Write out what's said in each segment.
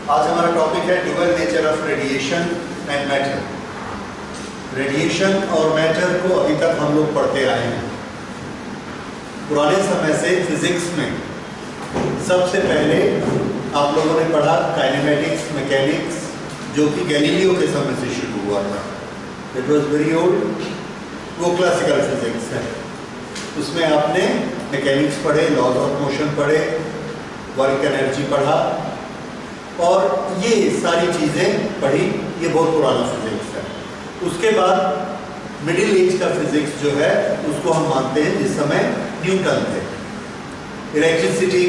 आज हमारा टॉपिक है dual nature of radiation and matter. Radiation और मैटर को अभी तक हम लोग पढ़ते आए हैं। पुराने समय से फिजिक्स में सबसे पहले आप लोगों ने पढ़ा काइनेमेटिक्स, मैकेनिक्स, जो कि गैलीलियो के समय से शुरू हुआ था। इट वॉज वेरी ओल्ड, वो क्लासिकल फिजिक्स है। उसमें आपने मैकेनिक्स पढ़े, लॉज ऑफ मोशन पढ़े, वर्क एनर्जी पढ़ा और ये सारी चीज़ें पढ़ी। ये बहुत पुराना फिजिक्स है। उसके बाद मिडिल एज का फिजिक्स जो है उसको हम मानते हैं जिस समय न्यूटन थे। इलेक्ट्रिसिटी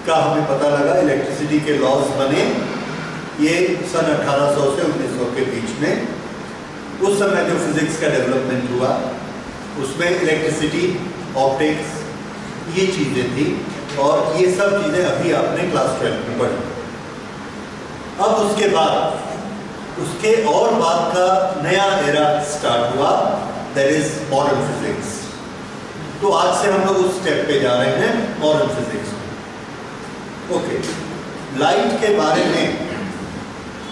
का हमें पता लगा, इलेक्ट्रिसिटी के लॉज बने ये सन 1800 से 1900 के बीच में। उस समय जो फिजिक्स का डेवलपमेंट हुआ उसमें इलेक्ट्रिसिटी, ऑप्टिक्स, ये चीज़ें थी और ये सब चीज़ें अभी आपने क्लास 12 में पढ़ी। अब उसके बाद उसके और बाद का नया एरा स्टार्ट हुआ, दैट इज मॉडर्न फिजिक्स। तो आज से हम लोग उस स्टेप पे जा रहे हैं, मॉडर्न फिजिक्स में। ओके, लाइट के बारे में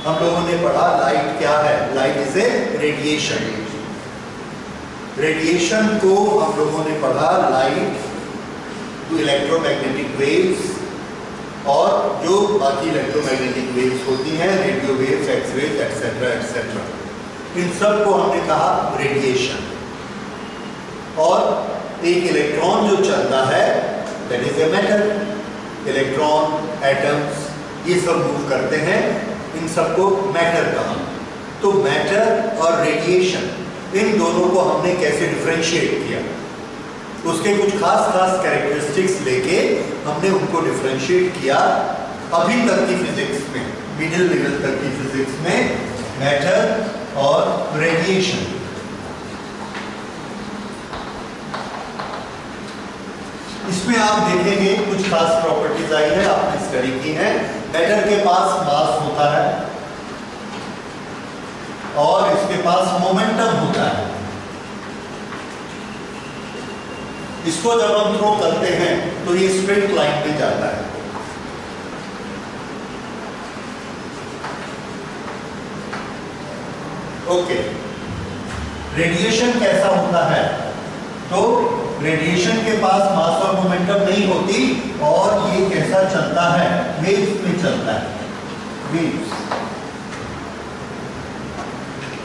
हम लोगों ने पढ़ा। लाइट क्या है? Light is a radiation. Radiation को हम लोगों ने पढ़ा, लाइट टू इलेक्ट्रोमैग्नेटिक वेव्स और जो बाकी इलेक्ट्रोमैग्नेटिक वेव्स होती हैं, radio waves, X-rays, etcetera etcetera, इन सब को हमने कहा रेडिएशन। और एक इलेक्ट्रॉन जो चलता है that is a matter. Electron, atoms, ये सब मूव करते हैं, इन सबको मैटर कहा। तो मैटर और रेडिएशन, इन दोनों को हमने कैसे डिफरेंशिएट किया, उसके कुछ खास कैरेक्टरिस्टिक्स लेके हमने उनको डिफरेंशिएट किया। अभी तक की फिजिक्स में, मिडिल लेवल तक की फिजिक्स में मैटर और रेडिएशन। इसमें आप देखेंगे कुछ खास प्रॉपर्टीज आई है, आपने स्टडी की है। मैटर के पास मास होता है और इसके पास मोमेंटम होता है। इसको जब हम थ्रो करते हैं तो ये स्ट्रेट लाइन में जाता है। ओके, रेडिएशन कैसा होता है? तो रेडिएशन के पास मास और मोमेंटम नहीं होती और ये कैसा चलता है? वेव्स में चलता है। वेव्स,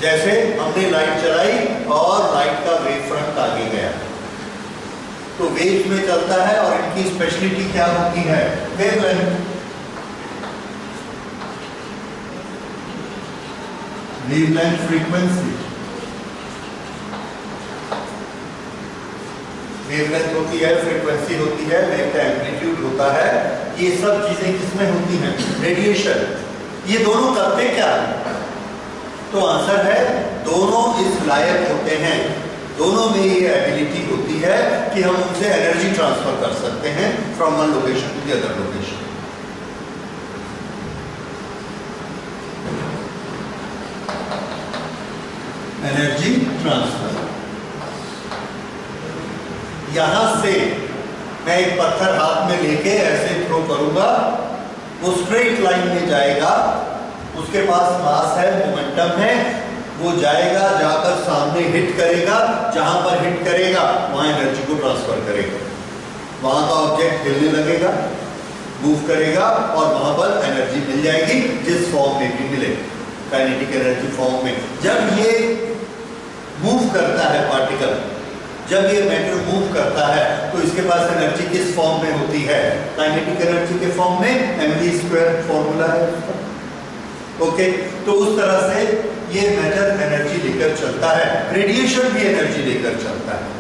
जैसे हमने लाइट चलाई और लाइट का वेव फ्रंट आगे गया तो वेव में चलता है और इनकी स्पेशलिटी क्या होती है? वेवलेंथ। Wavelength, frequency. वेवलेंथ होती है, फ्रीक्वेंसी होती है, वेव का एम्पलीट्यूड होता है। ये सब चीजें किसमें होती हैं? रेडिएशन। ये दोनों करते क्या है? तो आंसर है दोनों इस लायक होते हैं, दोनों में ये एबिलिटी होती है कि हम उनसे एनर्जी ट्रांसफर कर सकते हैं from one location to the other location. Energy transfer. यहां से मैं एक पत्थर हाथ में लेके ऐसे थ्रो करूंगा, वो स्ट्रेट लाइन में जाएगा, उसके पास मास है, मोमेंटम है, वो जाएगा, जाकर सामने हिट करेगा, जहां पर हिट करेगा वहां एनर्जी को ट्रांसफर करेगा। वहां का ऑब्जेक्ट हिलने लगेगा, मूव करेगा और वहां पर एनर्जी मिल जाएगी, जिस फॉर्म में भी मिले, काइनेटिक एनर्जी फॉर्म में। जब ये मूव करता है पार्टिकल जब ये मैटर मूव करता है तो इसके पास एनर्जी किस फॉर्म में होती है? काइनेटिक एनर्जी के फॉर्म में, mv² फॉर्मूला है। ओके, तो उस तरह से ये मैटर एनर्जी लेकर चलता है। रेडिएशन भी एनर्जी लेकर चलता है,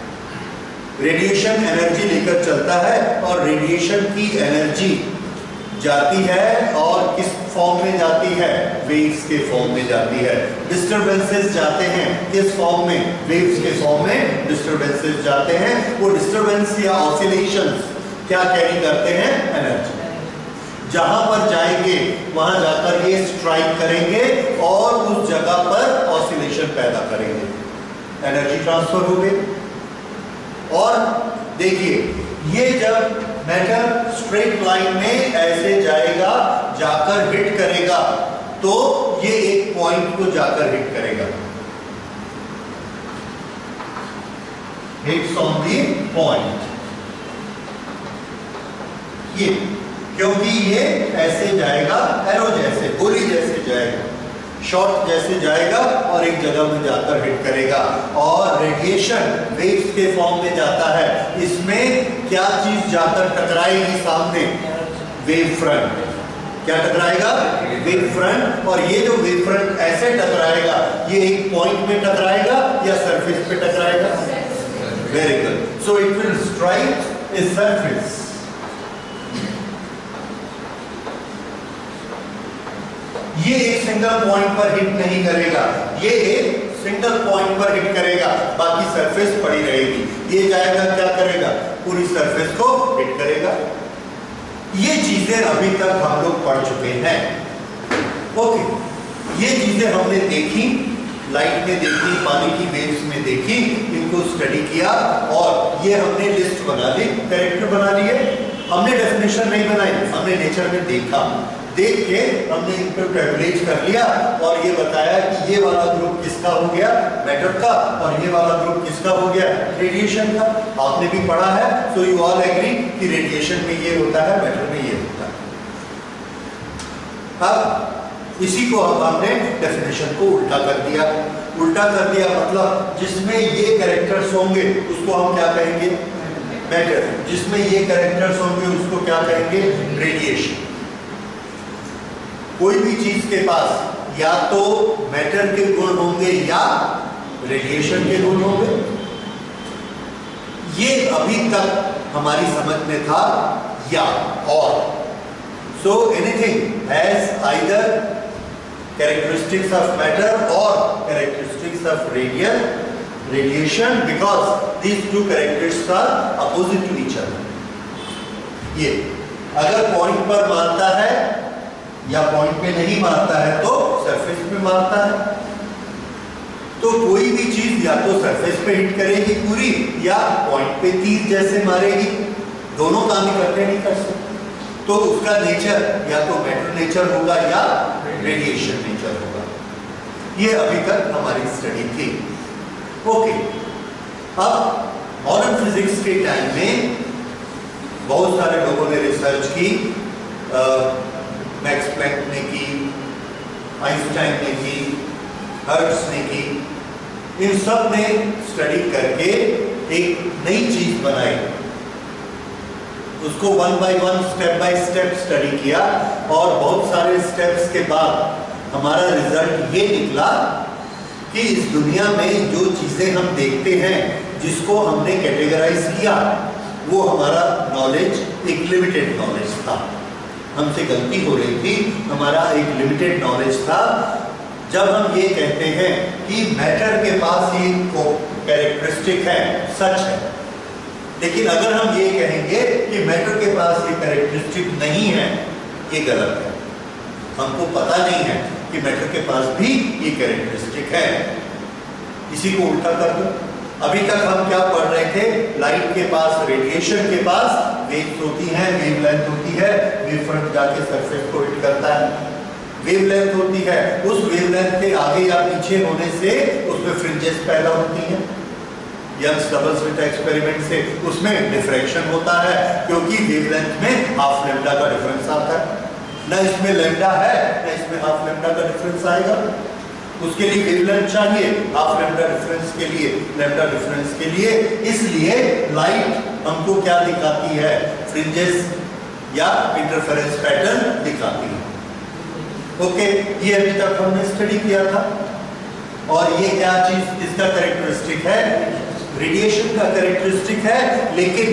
रेडिएशन एनर्जी लेकर चलता है, और रेडिएशन की एनर्जी जाती है और किस फॉर्म में जाती है? वेव्स के फॉर्म में जाती है। डिस्टरबेंसेस जाते हैं किस फॉर्म में? वेव्स के फॉर्म में डिस्टरबेंसेस जाते हैं। वो डिस्टरबेंस या ऑसिलेशंस क्या कैरी करते हैं? एनर्जी। जहां पर जाएंगे वहां जाकर ये स्ट्राइक करेंगे और उस जगह पर ऑसिलेशन पैदा करेंगे, एनर्जी ट्रांसफर हो गई। और देखिए, ये जब मैटर स्ट्रेट लाइन में ऐसे जाएगा, जाकर हिट करेगा, तो ये एक पॉइंट को जाकर हिट करेगा, हिट्स ऑन दी पॉइंट। ये क्योंकि ये ऐसे जाएगा, एरो जैसे, गोली जैसे जाएगा, शॉट जैसे जाएगा और एक जगह में जाकर हिट करेगा। और रेडिएशन वेव्स के फॉर्म में जाता है। इसमें क्या चीज जाकर टकराएगी सामने? Wave front. क्या टकराएगा? Wave front. और ये जो वेव फ्रंट ऐसे टकराएगा, ये एक पॉइंट में टकराएगा या सरफेस पे टकराएगा? Very good. So it will strike a surface. ये एक सिंगल पॉइंट पर हिट नहीं करेगा, ये एक सिंगल पॉइंट पर हिट करेगा, बाकी सरफेस पड़ी रहेगी। ये जाएगा क्या करेगा? पूरी सरफेस को हिट करेगा। ये चीजें अभी तक हम लोग पढ़ चुके हैं। ओके, ये चीजें हमने देखी, लाइट में देखी, पानी की वेव्स में देखी, इनको स्टडी किया और ये हमने लिस्ट बना ली, कैरेक्टर बना लिए। हमने डेफिनेशन नहीं बनाई, हमने नेचर में देखा, देख के हमने इनको प्रिविलेज कर लिया और ये बताया कि ये वाला ग्रुप किसका हो गया? मैटर का, और ये वाला ग्रुप किसका हो गया? रेडिएशन का। आपने भी पढ़ा है, सो यू ऑल एग्री कि रेडिएशन में ये होता है, मैटर में ये होता है। अब इसी को अब हमने डेफिनेशन को उल्टा कर दिया। उल्टा कर दिया मतलब जिसमें ये कैरेक्टर्स होंगे उसको हम क्या कहेंगे? मैटर। जिसमें ये कैरेक्टर्स होंगे उसको क्या कहेंगे? रेडिएशन। कोई भी चीज के पास या तो मैटर के गुण होंगे या रेडिएशन के गुण होंगे। ये अभी तक हमारी समझ में था या और। So anything has either characteristics of matter और characteristics of radiation because these two characteristics are opposite to each other. ये अगर पॉइंट पर मारता है या पॉइंट पे नहीं मारता है तो सरफेस पे मारता है। तो कोई भी चीज या तो सरफेस पे हिट करेगी पूरी या पॉइंट पे तीर जैसे मारेगी, दोनों काम इकट्ठे नहीं कर सकते। तो उसका नेचर या तो मैटर नेचर होगा या रेडिएशन नेचर होगा। ये अभी तक हमारी स्टडी थी। ओके, अब मॉडर्न फिजिक्स के टाइम में बहुत सारे लोगों ने रिसर्च की, मैक्स प्लैंक ने की, आइंस्टाइन ने की, हर्ट्ज ने की। इन सब ने स्टडी करके एक नई चीज बनाई, उसको one by one, step by step study किया और बहुत सारे स्टेप्स के बाद हमारा रिजल्ट ये निकला कि इस दुनिया में जो चीजें हम देखते हैं, जिसको हमने कैटेगराइज किया, वो हमारा नॉलेज एक लिमिटेड नॉलेज था। हमसे गलती हो रही थी, हमारा एक लिमिटेड नॉलेज था। जब हम ये कहते हैं कि मैटर के पास ये कैरेक्टरिस्टिक है, सच है, लेकिन अगर हम ये कहेंगे कि मैटर के पास ये कैरेक्टरिस्टिक नहीं है, ये गलत है। हमको पता नहीं है कि मैटर के पास भी ये कैरेक्टरिस्टिक है। इसी को उल्टा कर दो। अभी तक हम क्या पढ़ रहे थे? लाइट के पास, रेडिएशन के पास वेव्स होती हैं, वेवलेंथ होती है, वेव फ्रंट जाके सरफेस को हिट करता है, वेवलेंथ होती है। उस वेवलेंथ के आगे या पीछे होने से उसमें फ्रिंजेस पैदा होती हैं। यंग्स डबल स्लिट एक्सपेरिमेंट से उसमें डिफ्रैक्शन होता है, क्योंकि वेवलेंथ में हाफ लैम्डा का डिफरेंस आता है। न इसमें लैम्डा है, न इसमें हाफ लैम्डा का डिफरेंस आएगा। उसके लिए वेवलेंथ चाहिए, हाफ लैम्डा डिफरेंस के लिए, लैम्डा डिफरेंस के लिए। इसलिए लाइट हमको क्या दिखाती है? फ्रिंजेस या इंटरफेरेंस पैटर्न दिखाती है। ओके, ये अभी तक हमने स्टडी किया था। और ये क्या चीज इसका कैरेक्टरिस्टिक है? रेडिएशन का कैरेक्टरिस्टिक है। लेकिन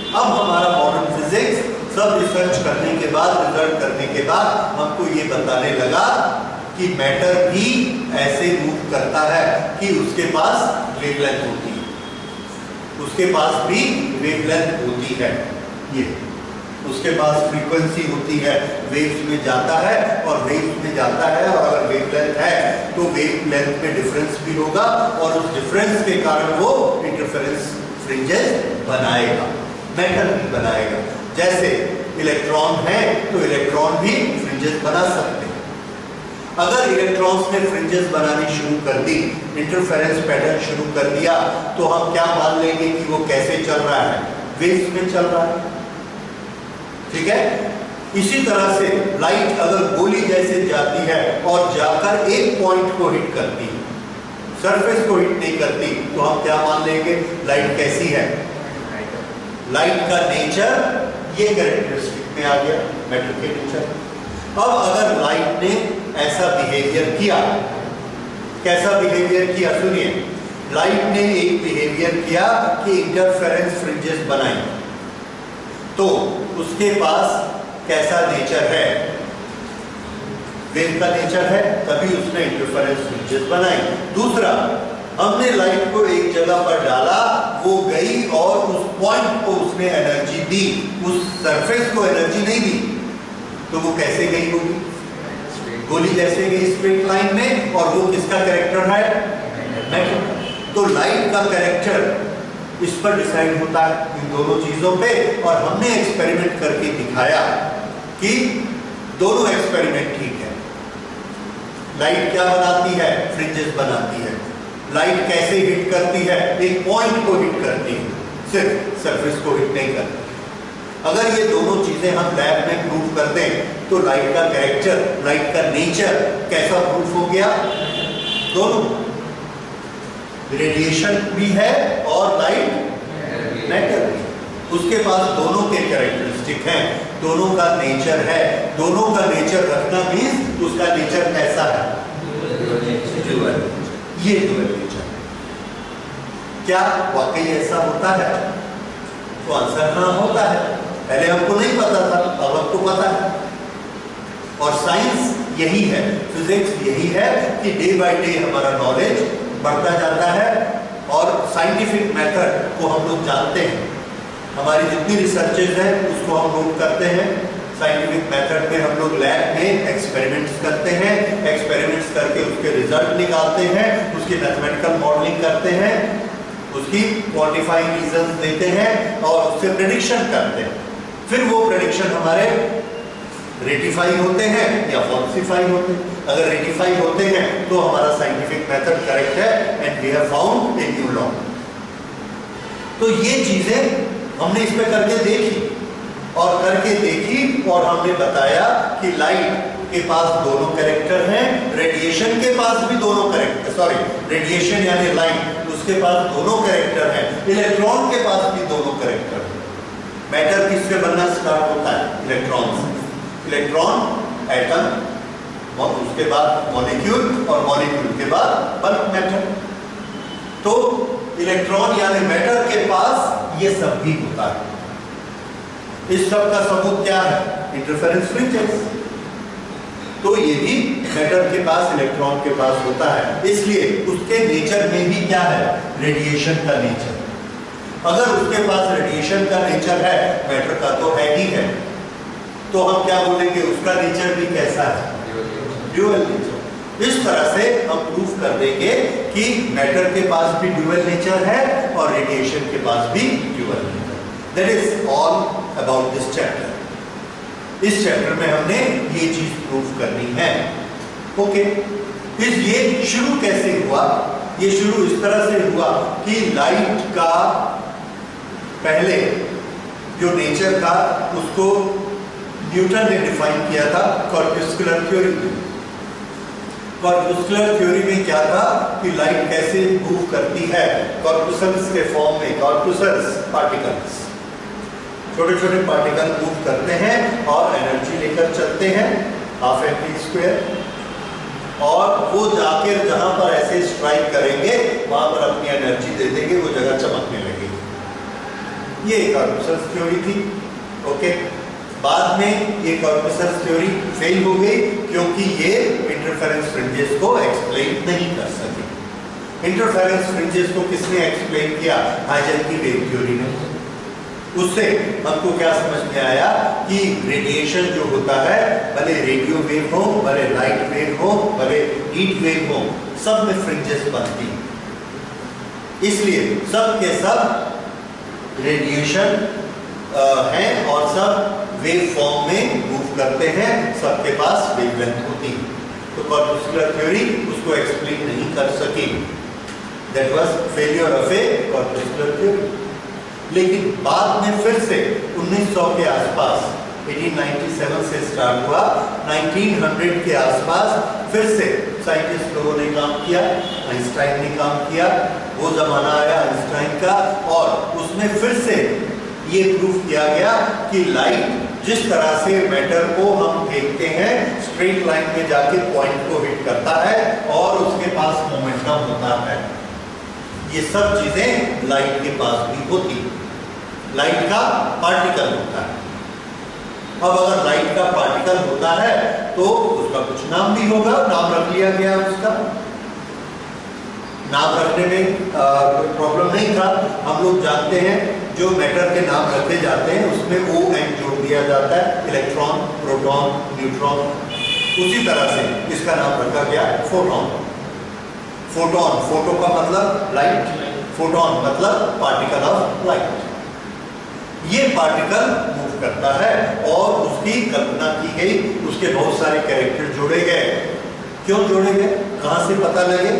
अब हमारा मॉडर्न फिजिक्स सब रिसर्च करने के बाद, रिजल्ट करने के बाद हमको ये बताने लगा कि मैटर भी ऐसे मूव करता है कि उसके पास वेवलेंथ होती है, उसके पास भी वेवलेंथ होती है। ये उसके पास फ्रीक्वेंसी होती है, वेव्स में जाता है और वेव्स में जाता है। और अगर वेवलेंथ है तो वेवलेंथ में डिफरेंस भी होगा और उस डिफरेंस के कारण वो इंटरफेरेंस फ्रिंजेस बनाएगा, मैटर भी बनाएगा। जैसे इलेक्ट्रॉन है तो इलेक्ट्रॉन भी फ्रिंजेस बना सकते हैं। अगर इलेक्ट्रॉन्स ने फ्रिंजेस बनानी शुरू कर दी, इंटरफेरेंस पैटर्न शुरू कर दिया, तो हम क्या मान लेंगे कि वो कैसे चल रहा है? वेव्स में चल रहा है। ठीक है। इसी तरह से लाइट अगर गोली जैसे जाती है और जाकर एक पॉइंट को हिट करती है, सरफेस को हिट नहीं करती, तो हम क्या मान लेंगे? लाइट कैसी है? लाइट का नेचर ये कैरेक्टरिस्टिक में आ गया, मैटर के नेचर। अब अगर लाइट ने ऐसा बिहेवियर किया, कैसा बिहेवियर किया? सुनिए, लाइट ने एक बिहेवियर किया कि इंटरफेरेंस फ्रिंजेस बनाई, तो उसके पास कैसा नेचर है? वेव का नेचर है, तभी उसने इंटरफेरेंस फ्रिंजेस बनाई। दूसरा, हमने लाइट को एक जगह पर डाला, वो गई और उस पॉइंट को उसने एनर्जी दी, उस सरफेस को एनर्जी नहीं दी, तो वो कैसे गई होगी? गोली जैसे गई स्ट्रेट लाइन में। और वो किसका कैरेक्टर है? मैटर। तो लाइट का कैरेक्टर इस पर डिसाइड होता है, इन दोनों चीजों पे। और हमने एक्सपेरिमेंट करके दिखाया कि दोनों एक्सपेरिमेंट ठीक है। लाइट क्या बनाती है? फ्रिंजेस बनाती है। लाइट कैसे हिट करती है? एक पॉइंट को हिट करती है, सिर्फ सरफेस को हिट नहीं करती। अगर ये दोनों चीजें हम लैब में प्रूव कर दें तो लाइट का कैरेक्टर, लाइट का नेचर कैसा प्रूफ हो गया? दोनों, रेडिएशन भी है और लाइट मैटर भी। उसके पास दोनों के कैरेक्टरिस्टिक हैं, दोनों का नेचर है। दोनों का नेचर रखना मीन्स उसका नेचर कैसा है? ड्यूअल। ये ड्यूअल नेचर। क्या वाकई ऐसा होता है? तो आंसर हाँ, होता है। पहले हमको नहीं पता था, अब हमको पता है। और साइंस यही है, फिजिक्स यही है कि डे बाय डे हमारा नॉलेज बढ़ता जाता है और साइंटिफिक मेथड को हम लोग जानते हैं। हमारी जितनी रिसर्चेज हैं उसको हम नोट करते हैं। साइंटिफिक मेथड में हम लोग लैब में एक्सपेरिमेंट्स करते हैं, एक्सपेरिमेंट्स करके उसके रिजल्ट निकालते हैं, उसकी मैथमेटिकल मॉडलिंग करते हैं, उसकी क्वांटिफाइंग रीजंस देते हैं और उससे प्रेडिक्शन करते हैं। फिर वो प्रेडिक्शन हमारे रेटिफाई होते हैं या फॉल्सिफाई होते हैं। अगर रेटिफाई होते हैं तो हमारा साइंटिफिक मेथड करेक्ट है and we have found a new law. तो ये चीजें हमने इस पे करके देखी और हमने बताया कि लाइट के पास दोनों कैरेक्टर हैं, रेडिएशन के पास भी दोनों कैरेक्टर, रेडिएशन यानी लाइट, उसके पास दोनों कैरेक्टर हैं, इलेक्ट्रॉन के पास भी दोनों कैरेक्टर हैं। मैटर किससे बनना स्टार्ट होता है? इलेक्ट्रॉन से। इलेक्ट्रॉन, एटम और उसके बाद मॉलिक्यूल और मॉलिक्यूल के बाद बल्क मैटर। तो इलेक्ट्रॉन यानी मैटर के पास ये सब भी होता है। इस सब का सबूत क्या है? Interference fringes. तो ये भी मैटर के पास, इलेक्ट्रॉन के पास होता है। इसलिए उसके नेचर में भी क्या है? रेडिएशन का नेचर। अगर उसके पास रेडिएशन का नेचर है, मैटर का तो है ही है, तो हम क्या बोलेंगे? उसका नेचर भी कैसा है? Dual nature. इस तरह से हम प्रूफ कर देंगे कि मैटर के पास भी ड्यूअल नेचर है और रेडिएशन के पास भी dual nature. That is all about this chapter. इस चैप्टर में हमने ये चीज प्रूफ करनी है। ओके, ये शुरू कैसे हुआ? ये शुरू इस तरह से हुआ कि लाइट का पहले जो नेचर था उसको न्यूटन ने डिफाइन किया था कॉर्पस्कुलर थ्योरी में। कॉर्पुस्कुलर थ्योरी में क्या था कि लाइट कैसे मूव करती है कॉर्पुसल्स के फॉर्म में, कॉर्पुसल्स पार्टिकल्स, छोटे छोटे पार्टिकल मूव करते हैं और एनर्जी लेकर चलते हैं हाफ mv स्क्वायर, और वो जाकर जहां पर ऐसे स्ट्राइक करेंगे वहां पर अपनी एनर्जी दे देंगे, वो जगह चमकने लगेगी। ये कॉर्पुसल्स थ्योरी थी। ओके, बाद में ये कॉर्पुसल्स थ्योरी फेल हो गई क्योंकि ये इंटरफेरेंस फ्रिंजेस को एक्सप्लेन नहीं कर सके। इंटरफेरेंस फ्रिंजेस को किसने एक्सप्लेन किया? हाइजेंस की वेव थ्योरी ने। उससे हमको क्या समझ में आया कि रेडिएशन जो होता है, भले रेडियो वेव हो, भले लाइट वेव हो, भले हीट वेव हो, सब में फ्रिंजेस बनती, इसलिए सब के सब रेडिएशन हैं और सब वेव फॉर्म में मूव करते हैं, सबके पास वेवलेंथ होती है। तो कॉर्पुस्कुलर थ्योरी उसको एक्सप्लेन नहीं कर सकी। That was failure of a corpuscular theory. लेकिन बाद में फिर से 1900 के आसपास, 1897 से स्टार्ट हुआ, 1900 के आसपास फिर से साइंटिस्ट लोगों ने काम किया, आइंस्टाइन ने काम किया, वो जमाना आया आइंस्टाइन का, और उसमें फिर से ये प्रूफ किया गया कि लाइट जिस तरह से मैटर को हम देखते हैं स्ट्रेट लाइन में जाके पॉइंट को हिट करता है और उसके पास मोमेंटम होता है, ये सब चीजें लाइट के पास भी होती, लाइट का पार्टिकल होता है। अब अगर लाइट का पार्टिकल होता है तो उसका कुछ नाम भी होगा, नाम रख लिया गया उसका। नाम रखने में कोई प्रॉब्लम नहीं था। हम लोग जानते हैं जो मैटर के नाम रखे जाते हैं उसमें O N जोड़ दिया जाता है, इलेक्ट्रॉन, प्रोटॉन, न्यूट्रॉन। उसी तरह से इसका नाम रखा गया फोटॉन। फोटॉन, फोटो का मतलब लाइट, फोटॉन मतलब पार्टिकल ऑफ लाइट। ये पार्टिकल मूव करता है और उसकी कल्पना की गई, उसके बहुत सारे कैरेक्टर जोड़े गए। क्यों जोड़े गए, कहां से पता लगे?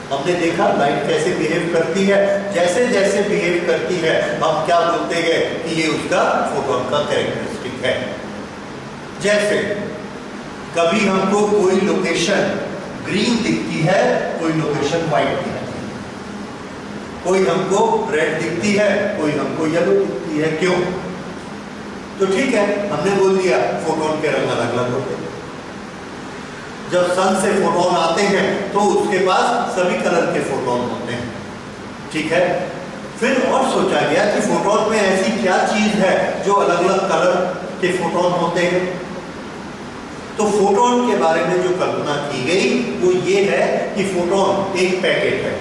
हमने देखा लाइट कैसे बिहेव करती है, जैसे जैसे बिहेव करती है हम क्या बोलते गए कि ये उसका फोटॉन का कैरेक्टरिस्टिक है। जैसे कभी हमको कोई लोकेशन ग्रीन दिखती है, कोई लोकेशन व्हाइट दिखती है, कोई हमको रेड दिखती है, कोई हमको येलो दिखती है। क्यों? तो ठीक है, हमने बोल दिया फोटॉन के रंग अलग अलग होते हैं। जब सन से फोटॉन आते हैं तो उसके पास सभी कलर के फोटॉन होते हैं, ठीक है। फिर और सोचा गया कि फोटॉन में ऐसी क्या चीज है जो अलग अलग कलर के फोटॉन होते हैं। तो फोटॉन के बारे में जो कल्पना की गई वो ये है कि फोटॉन एक पैकेट है,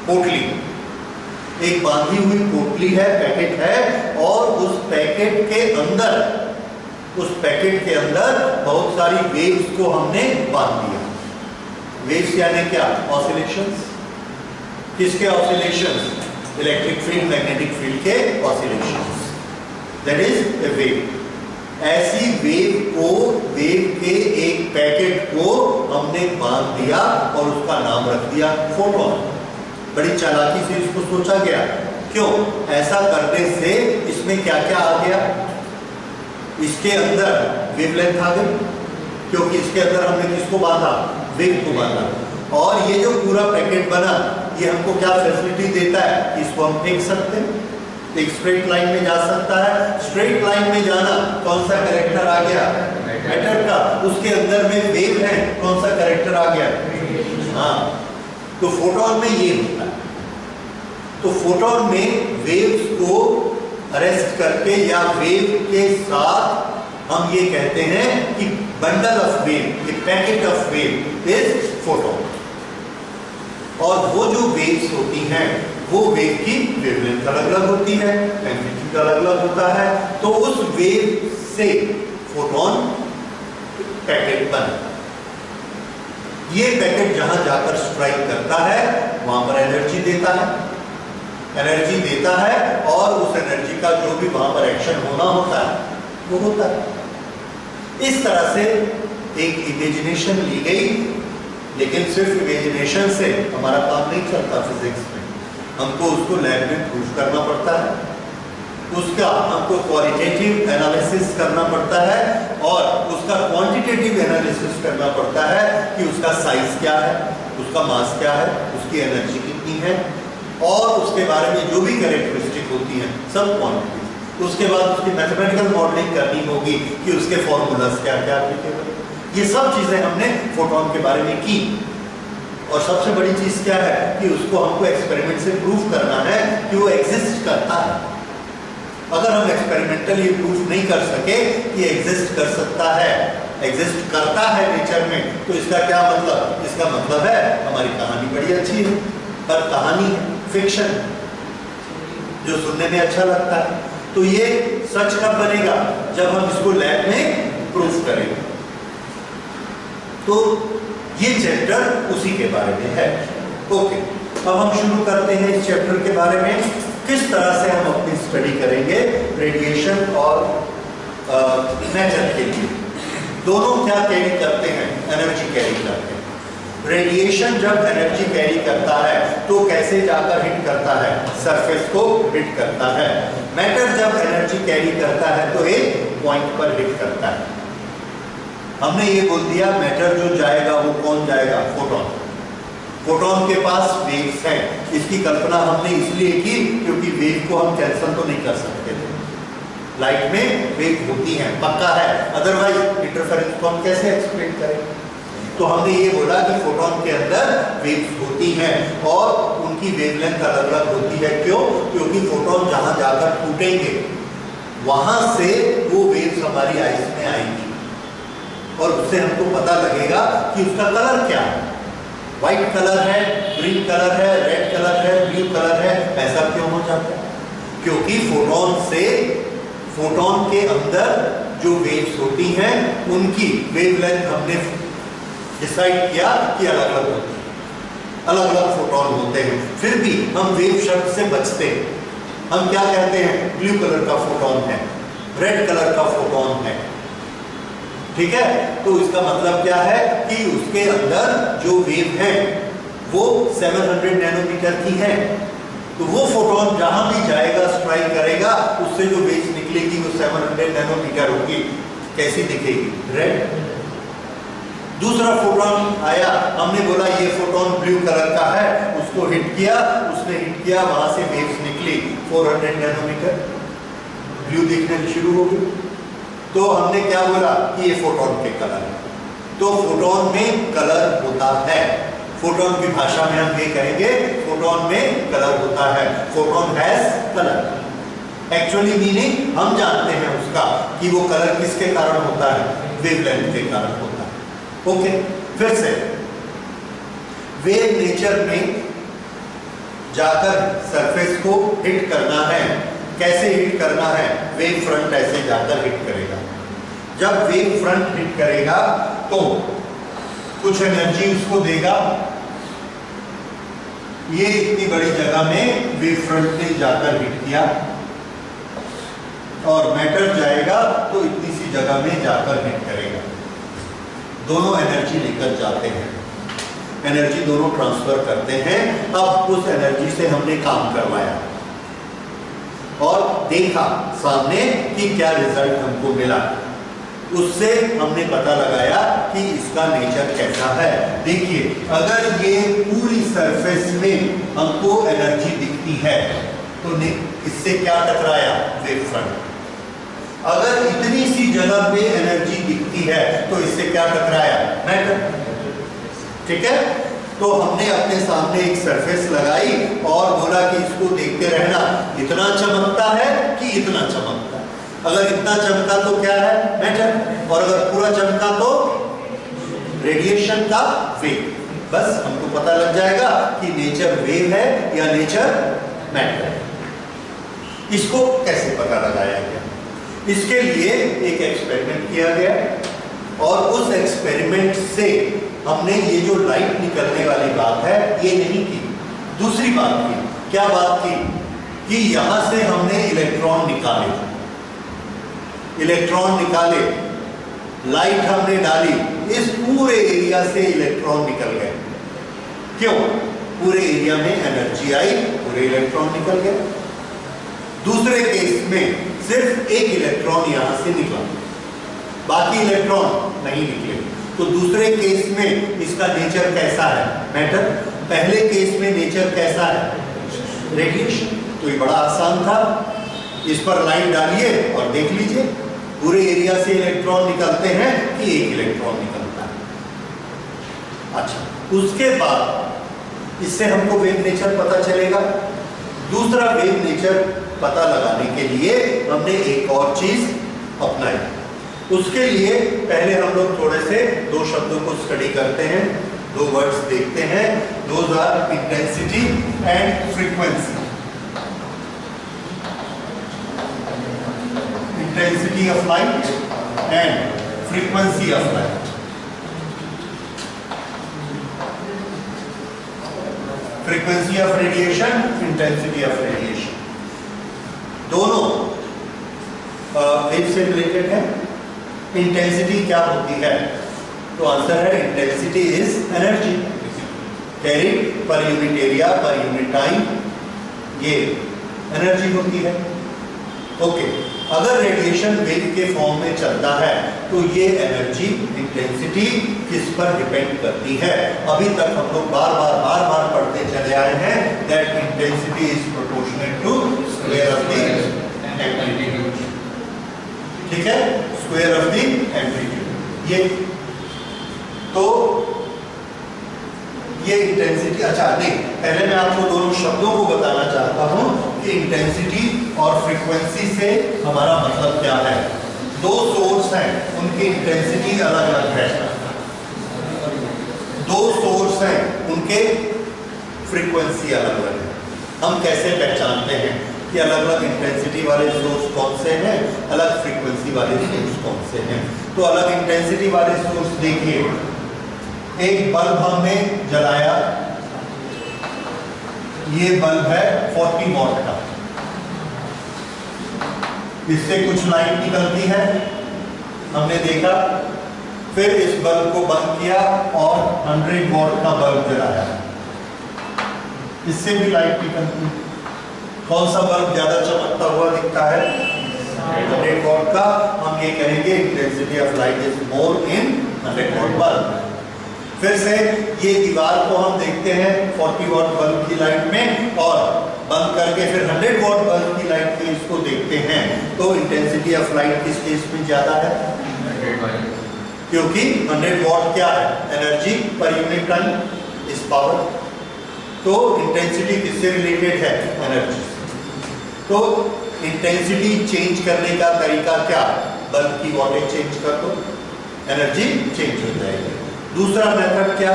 पोटली, एक बांधी हुई पोटली है, पैकेट है, और उस पैकेट के अंदर, उस पैकेट के अंदर बहुत सारी वेव्स को हमने बांध दिया। वेव्स यानी क्या? ऑसिलेशंस। किसके oscillations? Electric field, magnetic field के oscillations. That is a wave. ऐसी वेव को, वेव के एक पैकेट को हमने बांध दिया और उसका नाम रख दिया फोटॉन। बड़ी चालाकी से इसको सोचा गया। क्यों? ऐसा करने से इसमें क्या क्या आ गया? इसके अंदर वेवलेंथ आ गई, क्योंकि इसके अंदर हमने किसको बांधा? वेव को बांधा। और ये जो पूरा पैकेट बना ये हमको क्या फैसिलिटी देता है? इसको हम फेंक सकते हैं, एक स्ट्रेट लाइन में जा सकता है। स्ट्रेट लाइन में जाना, कौन सा कैरेक्टर आ गया? मैटर का। उसके अंदर में वेव है, कौन सा कैरेक्टर आ गया? हाँ, तो फोटॉन में ये होता है। तो फोटॉन में वेव्स को अरेस्ट करके या वेव के साथ हम ये कहते हैं कि bundle of wave, A packet of wave is photon. और वो जो वेव्स होती हैं वो वेव की वेवलेंथ अलग अलग होती है, एम्पलीट्यूड अलग अलग होता है। तो उस वेव से फोटॉन पैकेट बना। ये पैकेट जहां जाकर स्ट्राइक करता है वहां पर एनर्जी देता है, एनर्जी देता है, और उस एनर्जी का जो भी वहां पर एक्शन होना होता है वो होता है। इस तरह से एक इमेजिनेशन ली गई, लेकिन सिर्फ इमेजिनेशन से हमारा काम नहीं चलता फिजिक्स में। हमको उसको लैब में प्रूफ करना पड़ता है, उसका हमको क्वालिटेटिव एनालिसिस करना पड़ता है, और उसका क्वांटिटेटिव क्वांटिटेटिव एनालिसिस करना पड़ता है कि उसका साइज क्या है, उसका मास क्या है, उसकी एनर्जी कितनी है, और उसके बारे में जो भी कैरेक्टरिस्टिक होती हैं सब क्वांटिटी। उसके बाद उसकी मैथमेटिकल मॉडलिंग करनी होगी कि उसके फॉर्मूलाज क्या क्या एप्लीकेबल। ये सब चीजें हमने फोटोन के बारे में की। और सबसे बड़ी चीज क्या है कि उसको हमको एक्सपेरिमेंट से प्रूव करना है कि वो एग्जिस्ट करता है। अगर हम एक्सपेरिमेंटली प्रूफ नहीं कर सके कि एग्जिस्ट कर सकता है, एग्जिस्ट करता है नेचर में, तो इसका क्या मतलब? इसका मतलब है हमारी कहानी बड़ी अच्छी है, पर कहानी फिक्शन जो सुनने में अच्छा लगता है। तो ये सच कब बनेगा? जब हम इसको लैब में प्रूफ करेंगे। तो ये चैप्टर उसी के बारे में है। ओके, अब हम शुरू करते हैं इस चैप्टर के बारे में। किस तरह से हम अपनी स्टडी करेंगे रेडिएशन और मैटर के लिए। दोनों क्या कैरी करते हैं? एनर्जी कैरी करते हैं। रेडिएशन जब एनर्जी कैरी करता है तो कैसे जाकर हिट करता है? सरफेस को हिट करता है। मैटर जब एनर्जी कैरी करता है तो एक पॉइंट पर हिट करता है। हमने ये बोल दिया मैटर जो जाएगा वो कौन जाएगा? फोटोन। फोटोन के पास वेव्स हैं। इसकी कल्पना हमने इसलिए की क्योंकि वेव को हम कैंसल तो नहीं कर सकते थे। लाइट में वेव होती हैं, पक्का है, अदरवाइज इंटरफेरेंस को हम कैसे एक्सप्लेन करें? तो हमने ये बोला कि फोटोन के अंदर वेव्स होती हैं और उनकी वेवलेंथ अलग अलग होती है। क्यों? क्योंकि फोटोन जहां जाकर टूटेंगे वहां से वो वेव्स हमारी आइज में आएंगी और उससे हमको पता लगेगा कि उसका कलर क्या है। व्हाइट कलर है, ग्रीन कलर है, रेड कलर है, ब्लू कलर है। ऐसा क्यों हो जाता है? क्योंकि फोटोन के अंदर जो वेव्स होती हैं उनकी वेवलेंथ हमने डिसाइड किया कि अलग अलग होती है, अलग अलग फोटोन होते हैं। फिर भी हम वेव शब्द से बचते हैं। हम क्या कहते हैं? ब्लू कलर का फोटोन है, रेड कलर का फोटोन है। ठीक है, तो इसका मतलब क्या है कि उसके अंदर जो वेव है वो 700 नैनोमीटर की है। तो वो फोटोन जहां भी जाएगा, स्ट्राइक करेगा, उससे जो वेव निकलेगी वो 700 नैनोमीटर होगी। कैसी दिखेगी? रेड। दूसरा फोटोन आया, हमने बोला ये फोटोन ब्लू कलर का है, उसको हिट किया, उसने हिट किया, वहां से वेव्स निकली 400 नैनोमीटर, ब्लू दिखने शुरू हो गई। तो हमने क्या बोला कि ये फोटोन के कलर है। तो फोटोन में कलर होता है। फोटोन की भाषा में हम ये कहेंगे फोटोन में कलर होता है। Photon has colour. Actually meaning हम जानते हैं उसका कि वो कलर किसके कारण होता है? वेवलेंथ के कारण होता है। ओके, फिर से वेव नेचर में जाकर सरफेस को हिट करना है। कैसे हिट करना है? वेव फ्रंट ऐसे जाकर हिट करेगा। जब वेव फ्रंट हिट करेगा तो कुछ एनर्जी उसको देगा। ये इतनी बड़ी जगह में वेव फ्रंट ने जाकर हिट किया और मैटर जाएगा तो इतनी सी जगह में जाकर हिट करेगा। दोनों एनर्जी लेकर जाते हैं, एनर्जी दोनों ट्रांसफर करते हैं। अब उस एनर्जी से हमने काम करवाया और देखा सामने कि क्या रिजल्ट हमको मिला। उससे हमने पता लगाया कि इसका नेचर कैसा है। देखिए, अगर ये पूरी सरफेस में हमको एनर्जी दिखती है तो इससे क्या टकराया? Wave front. अगर इतनी सी जगह पे एनर्जी दिखती है तो इससे क्या टकराया? मैटर। ठीक है, तो हमने अपने सामने एक सरफेस लगाई और बोला कि इसको देखते रहना, इतना चमकता है कि इतना चमकता है। अगर इतना चमका तो क्या है? मैटर। और अगर पूरा चमका तो रेडिएशन का वेव। बस हमको पता लग जाएगा कि नेचर वेव है या नेचर मैटर है। इसको कैसे पता लगाया गया? इसके लिए एक एक्सपेरिमेंट किया गया और उस एक्सपेरिमेंट से हमने ये जो लाइट निकलने वाली बात है ये नहीं की, दूसरी बात की। क्या बात की? कि यहां से हमने इलेक्ट्रॉन निकाले, लाइट हमने डाली, इस पूरे एरिया से इलेक्ट्रॉन निकल गए। क्यों? पूरे एरिया में एनर्जी आई, पूरे इलेक्ट्रॉन निकल गए। दूसरे केस में सिर्फ एक इलेक्ट्रॉन यहां से निकला। बाकी इलेक्ट्रॉन नहीं निकले। तो दूसरे केस में इसका नेचर कैसा है? मैटर। पहले केस में नेचर कैसा है? रेडिएशन। तो ये बड़ा आसान था, इस पर लाइन डालिए और देख लीजिए पूरे एरिया से इलेक्ट्रॉन निकलते हैं कि एक इलेक्ट्रॉन निकलता है। अच्छा, उसके बाद इससे हमको वेव नेचर पता चलेगा। दूसरा वेव नेचर पता लगाने के लिए हमने एक और चीज अपनाई। उसके लिए पहले हम लोग थोड़े से दो शब्दों को स्टडी करते हैं, दो वर्ड्स देखते हैं। Those are intensity and frequency. Intensity of light and frequency of light. Frequency of radiation, intensity of radiation, दोनों वेव से रिलेटेड है। इंटेंसिटी क्या होती है? तो आंसर है intensity is energy carried per unit area per unit time, ये energy होती है। ओके, अगर रेडिएशन वेव के फॉर्म में चलता है तो ये एनर्जी इंटेंसिटी किस पर डिपेंड करती है? अभी तक हम लोग बार बार पढ़ते चले आए हैं that intensity is proportional to square of the amplitude. ठीक है, स्क्वायर ऑफ द एम्पलीट्यूड। ये तो ये इंटेंसिटी। अच्छा नहीं, पहले मैं आपको दोनों शब्दों को बताना चाहता हूं कि इंटेंसिटी और फ्रीक्वेंसी से हमारा मतलब क्या है। दो सोर्स हैं, उनकी इंटेंसिटी अलग अलग है। दो सोर्स हैं, उनके फ्रीक्वेंसी अलग अलग है। हम कैसे पहचानते हैं कि अलग अलग इंटेंसिटी वाले सोर्स कौन से हैं, अलग फ्रीक्वेंसी वाले सोर्स कौन से हैं? तो अलग इंटेंसिटी वाले सोर्स देखिए, एक बल्ब हमने जलाया, ये बल्ब है 40 वॉट का, इससे कुछ लाइट निकलती है, हमने देखा। फिर इस बल्ब को बंद किया और 100 वॉट का बल्ब जलाया, इससे भी लाइट निकलती है। कौन सा बल्ब ज्यादा चमकता हुआ दिखता है? 100 वॉट का। हम ये कहेंगे intensity of light is more in 100 what bulb. फिर से ये दीवार को हम देखते हैं 40 वॉट बल्ब की लाइट में, और बंद करके फिर 100 वॉट बल्ब की लाइट में इसको देखते हैं, तो इंटेंसिटी ऑफ लाइट किस केस में ज्यादा है? क्योंकि 100 वॉट क्या है? एनर्जी पर यूनिट टाइम इज पावर। तो इंटेंसिटी किससे रिलेटेड है? एनर्जी। तो इंटेंसिटी चेंज करने का तरीका क्या? बल्ब की वॉटेज चेंज कर दो, एनर्जी चेंज हो जाएगी। दूसरा मेथड क्या?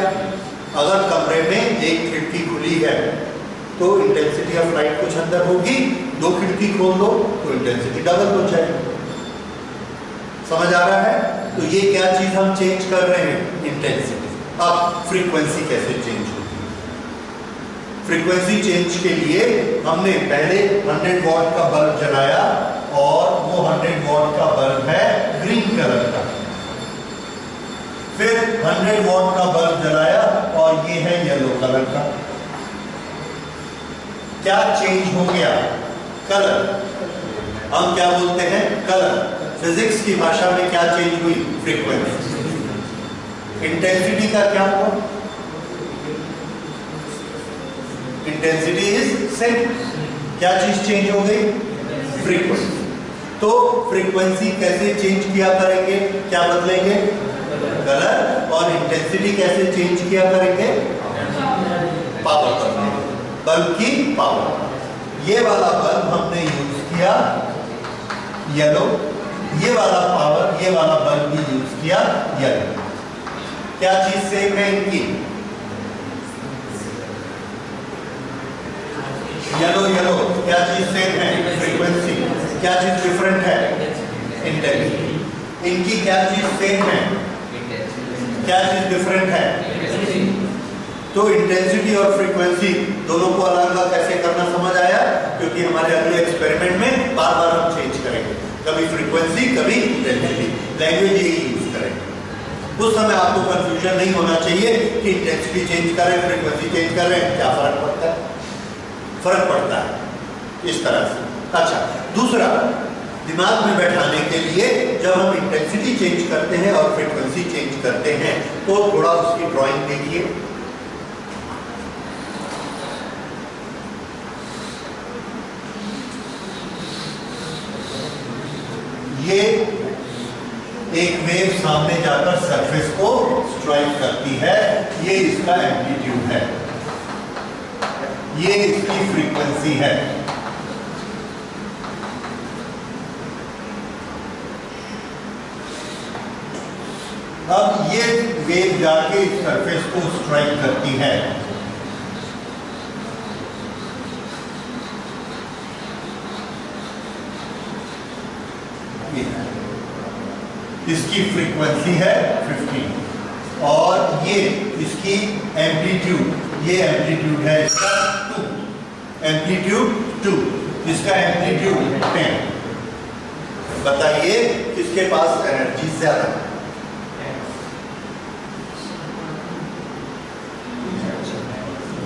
अगर कमरे में एक खिड़की खुली है तो इंटेंसिटी ऑफ लाइट कुछ अंदर होगी, दो खिड़की खोल दो तो इंटेंसिटी डबल हो जाएगी। समझ आ रहा है? तो ये क्या चीज हम चेंज कर रहे हैं? इंटेंसिटी। अब फ्रीक्वेंसी कैसे चेंज होती है? फ्रीक्वेंसी चेंज के लिए हमने पहले 100 वॉट का बल्ब जलाया, और वो 100 वॉट का बल्ब है ग्रीन कलर का। फिर 100 वॉट का बल्ब जलाया और ये है येलो कलर का। क्या चेंज हो गया? कलर। हम क्या बोलते हैं? कलर। फिजिक्स की भाषा में क्या चेंज हुई? फ्रीक्वेंसी। इंटेंसिटी का क्या हुआ? Intensity is same. क्या चीज चेंज हो गई? फ्रीक्वेंसी। तो फ्रीक्वेंसी कैसे चेंज किया करेंगे? क्या बदलेंगे? कलर। और इंटेंसिटी कैसे चेंज किया करेंगे? पावर बदलेंगे, बल्ब की पावर। ये वाला बल्ब हमने यूज किया येलो, ये वाला पावर, ये वाला बल्ब भी यूज किया येलो। क्या चीज सेम है इनकी? Yellow yellow. क्या चीज सेम है? फ्रीक्वेंसी। क्या चीज डिफरेंट है? इंटेंसिटी। इनकी क्या चीज सेम है? क्या चीज डिफरेंट है? तो इंटेंसिटी और फ्रीक्वेंसी दोनों को अलग अलग कैसे करना समझ आया? क्योंकि हमारे अगले एक्सपेरिमेंट में बार बार हम चेंज करेंगे, कभी फ्रीक्वेंसी कभी इंटेंसिटी। लैंग्वेज यही यूज करेंगे। उस समय आपको कंफ्यूजन नहीं होना चाहिए कि इंटेंसिटी चेंज कर रहे हैं, फ्रीक्वेंसी चेंज कर रहे हैं, क्या फर्क पड़ता है? फर्क पड़ता है इस तरह से। अच्छा, दूसरा दिमाग में बैठाने के लिए जब हम इंटेंसिटी चेंज करते हैं और फ्रीक्वेंसी चेंज करते हैं तो थोड़ा उसकी ड्राइंग देखिए। ये एक वेव सामने जाकर सरफेस को स्ट्राइक करती है, ये इसका एम्पलीट्यूड है, ये इसकी फ्रीक्वेंसी है। अब ये वेव जाके इस सरफेस को स्ट्राइक करती है, इसकी फ्रीक्वेंसी है 50 और ये इसकी एम्पलीट्यूड, ये एम्पलीट्यूड है इसका 2, एम्पलीट्यूड 2, इसका एम्पलीट्यूड 10। बताइए किसके पास एनर्जी ज्यादा है?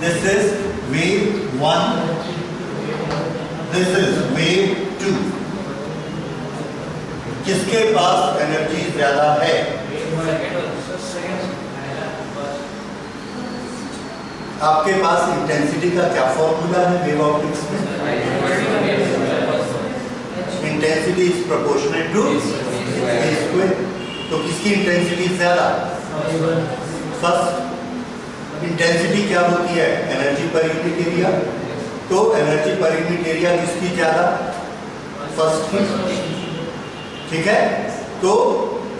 This is wave 1, this is wave 2. किसके पास एनर्जी ज्यादा है? आपके पास इंटेंसिटी का क्या फॉर्मूला है वेव ऑप्टिक्स में? Intensity is proportional to square. तो किसकी इंटेंसिटी ज्यादा? फर्स्ट इंटेंसिटी क्या होती है? एनर्जी पर यूनिट एरिया। तो एनर्जी पर यूनिट एरिया किसकी ज्यादा? फर्स्ट की। ठीक है, तो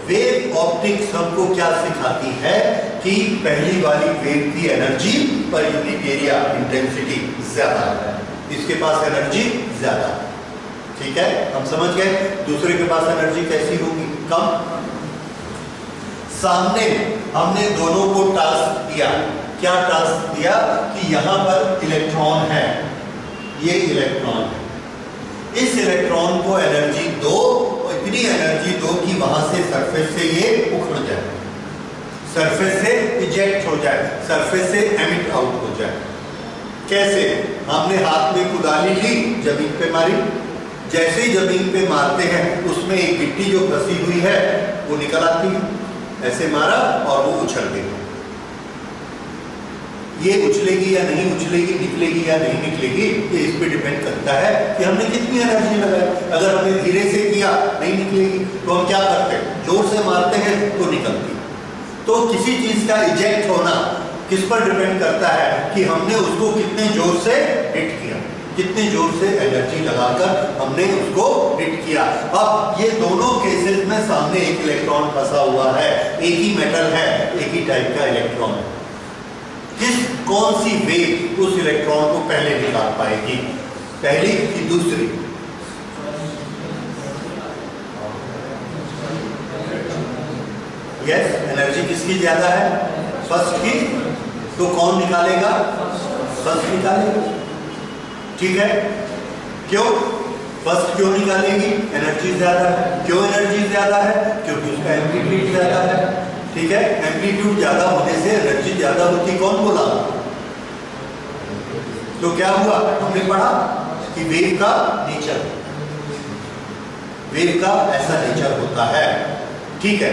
वेव ऑप्टिक्स हमको क्या सिखाती है कि पहली वाली वेव की एनर्जी पर यूनिट एरिया इंटेंसिटी ज्यादा है, इसके पास एनर्जी ज्यादा। ठीक है, हम समझ गए। दूसरे के पास एनर्जी कैसी होगी? कम। सामने हमने दोनों को टास्क दिया। क्या टास्क दिया? कि यहां पर इलेक्ट्रॉन है, ये इलेक्ट्रॉन है, इस इलेक्ट्रॉन को एनर्जी दो, इतनी एनर्जी दो कि वहां से सरफेस से ये उखड़ जाए, सरफेस से इजेक्ट हो जाए, सरफेस से एमिट आउट हो जाए। कैसे? हमने हाथ में कुदाली ली, जमीन पे मारी, जैसे ही जमीन पे मारते हैं उसमें एक गिट्टी जो फंसी हुई है वो निकल आती है, ऐसे मारा और वो उछल गई। ये उछलेगी या नहीं उछलेगी, निकलेगी या नहीं निकलेगी, ये इस पे डिपेंड करता है कि हमने कितनी एनर्जी लगाई। अगर हमने धीरे से किया नहीं निकलेगी, तो हम क्या करते हैं? जोर से मारते हैं तो निकलती। तो किसी चीज का इजेक्ट होना किस पर डिपेंड करता है कि हमने उसको कितने जोर से हिट किया, कितने जोर से एनर्जी लगाकर हमने उसको हिट किया। अब ये दोनों केसेस में सामने एक इलेक्ट्रॉन फंसा हुआ है, एक ही मेटल है, एक ही टाइप का इलेक्ट्रॉन है। कौन सी वेव उस इलेक्ट्रॉन को पहले निकाल पाएगी? पहली कि दूसरी? यस, एनर्जी किसकी ज्यादा है? फर्स्ट की। तो कौन निकालेगा? फर्स्ट निकालेगा। ठीक है, क्यों? फर्स्ट क्यों निकालेगी? एनर्जी ज्यादा है। क्यों एनर्जी ज्यादा है? क्योंकि उसका एम्पलीट्यूड ज्यादा है। ठीक है, एम्पलीट्यूड ज्यादा होने से एनर्जी ज्यादा होती, कौन बोला? तो क्या हुआ? हमने पढ़ा कि वेव का नेचर, वेव का ऐसा नेचर होता है। ठीक है,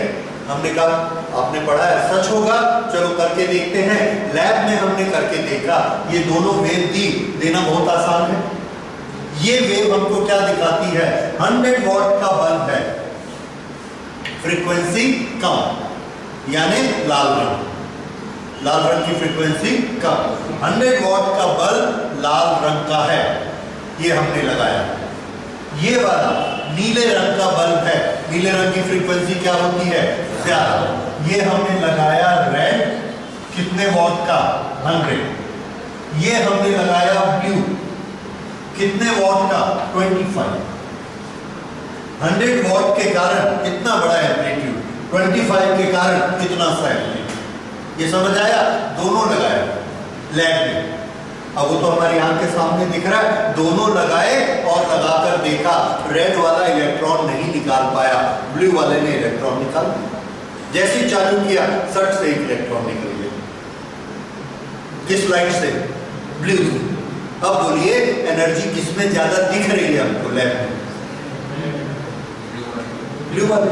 हमने कहा, आपने पढ़ा है, सच होगा। चलो करके देखते हैं। लैब में हमने करके देखा, ये दोनों वेव देना बहुत आसान है। ये वेव हमको क्या दिखाती है? 100 वॉट का बल्ब है, फ्रीक्वेंसी कम, यानी लाल रंग, लाल रंग की फ्रीक्वेंसी कम। 100 वॉट का बल्ब लाल रंग का है, ये हमने लगाया। ये वाला नीले रंग का बल्ब है, नीले रंग की फ्रीक्वेंसी क्या होती है? ज्यादा। ये हमने लगाया रेड, कितने वॉट का? 100। ये हमने लगाया ब्लू, कितने वॉट का? 25। 100 वॉट के कारण कितना बड़ा एम्पलीट्यूड, 25 के कारण कितना सा एम्पलीट्यूड। ये समझ आया? दोनों लगाया लैब में। अब वो तो हमारी आंख के सामने दिख रहा है। दोनों लगाए और लगाकर देखा, रेड वाला इलेक्ट्रॉन नहीं निकाल पाया, ब्लू वाले ने इलेक्ट्रॉन निकाल दिया। जैसे चालू किया, सट से एक इलेक्ट्रॉन निकल गया। किस लाइट से? ब्लू। अब बोलिए एनर्जी किसमें ज्यादा दिख रही है हमको लैब में? ब्लू वाले।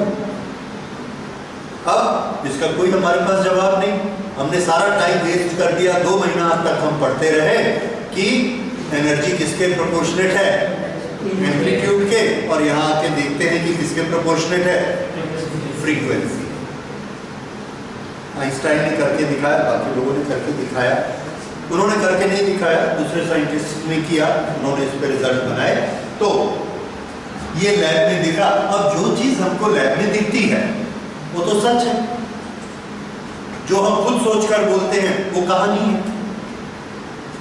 अब इसका कोई हमारे पास जवाब नहीं, हमने सारा टाइम वेस्ट कर दिया, 2 महीना तक हम पढ़ते रहे कि एनर्जी किसके प्रोपोर्शनेट है, एम्पलीट्यूड के, और यहाँ आके देखते हैं कि किसके प्रोपोर्शनेट है, फ्रीक्वेंसी। आइंस्टाइन ने करके दिखाया, बाकी लोगों ने करके दिखाया, उन्होंने करके नहीं दिखाया, दूसरे साइंटिस्ट ने किया, उन्होंने इस पे रिजल्ट बनाए, तो ये लैब में दिखा। अब जो चीज हमको लैब में दिखती है वो तो सच है, जो हम खुद सोचकर बोलते हैं वो कहानी है,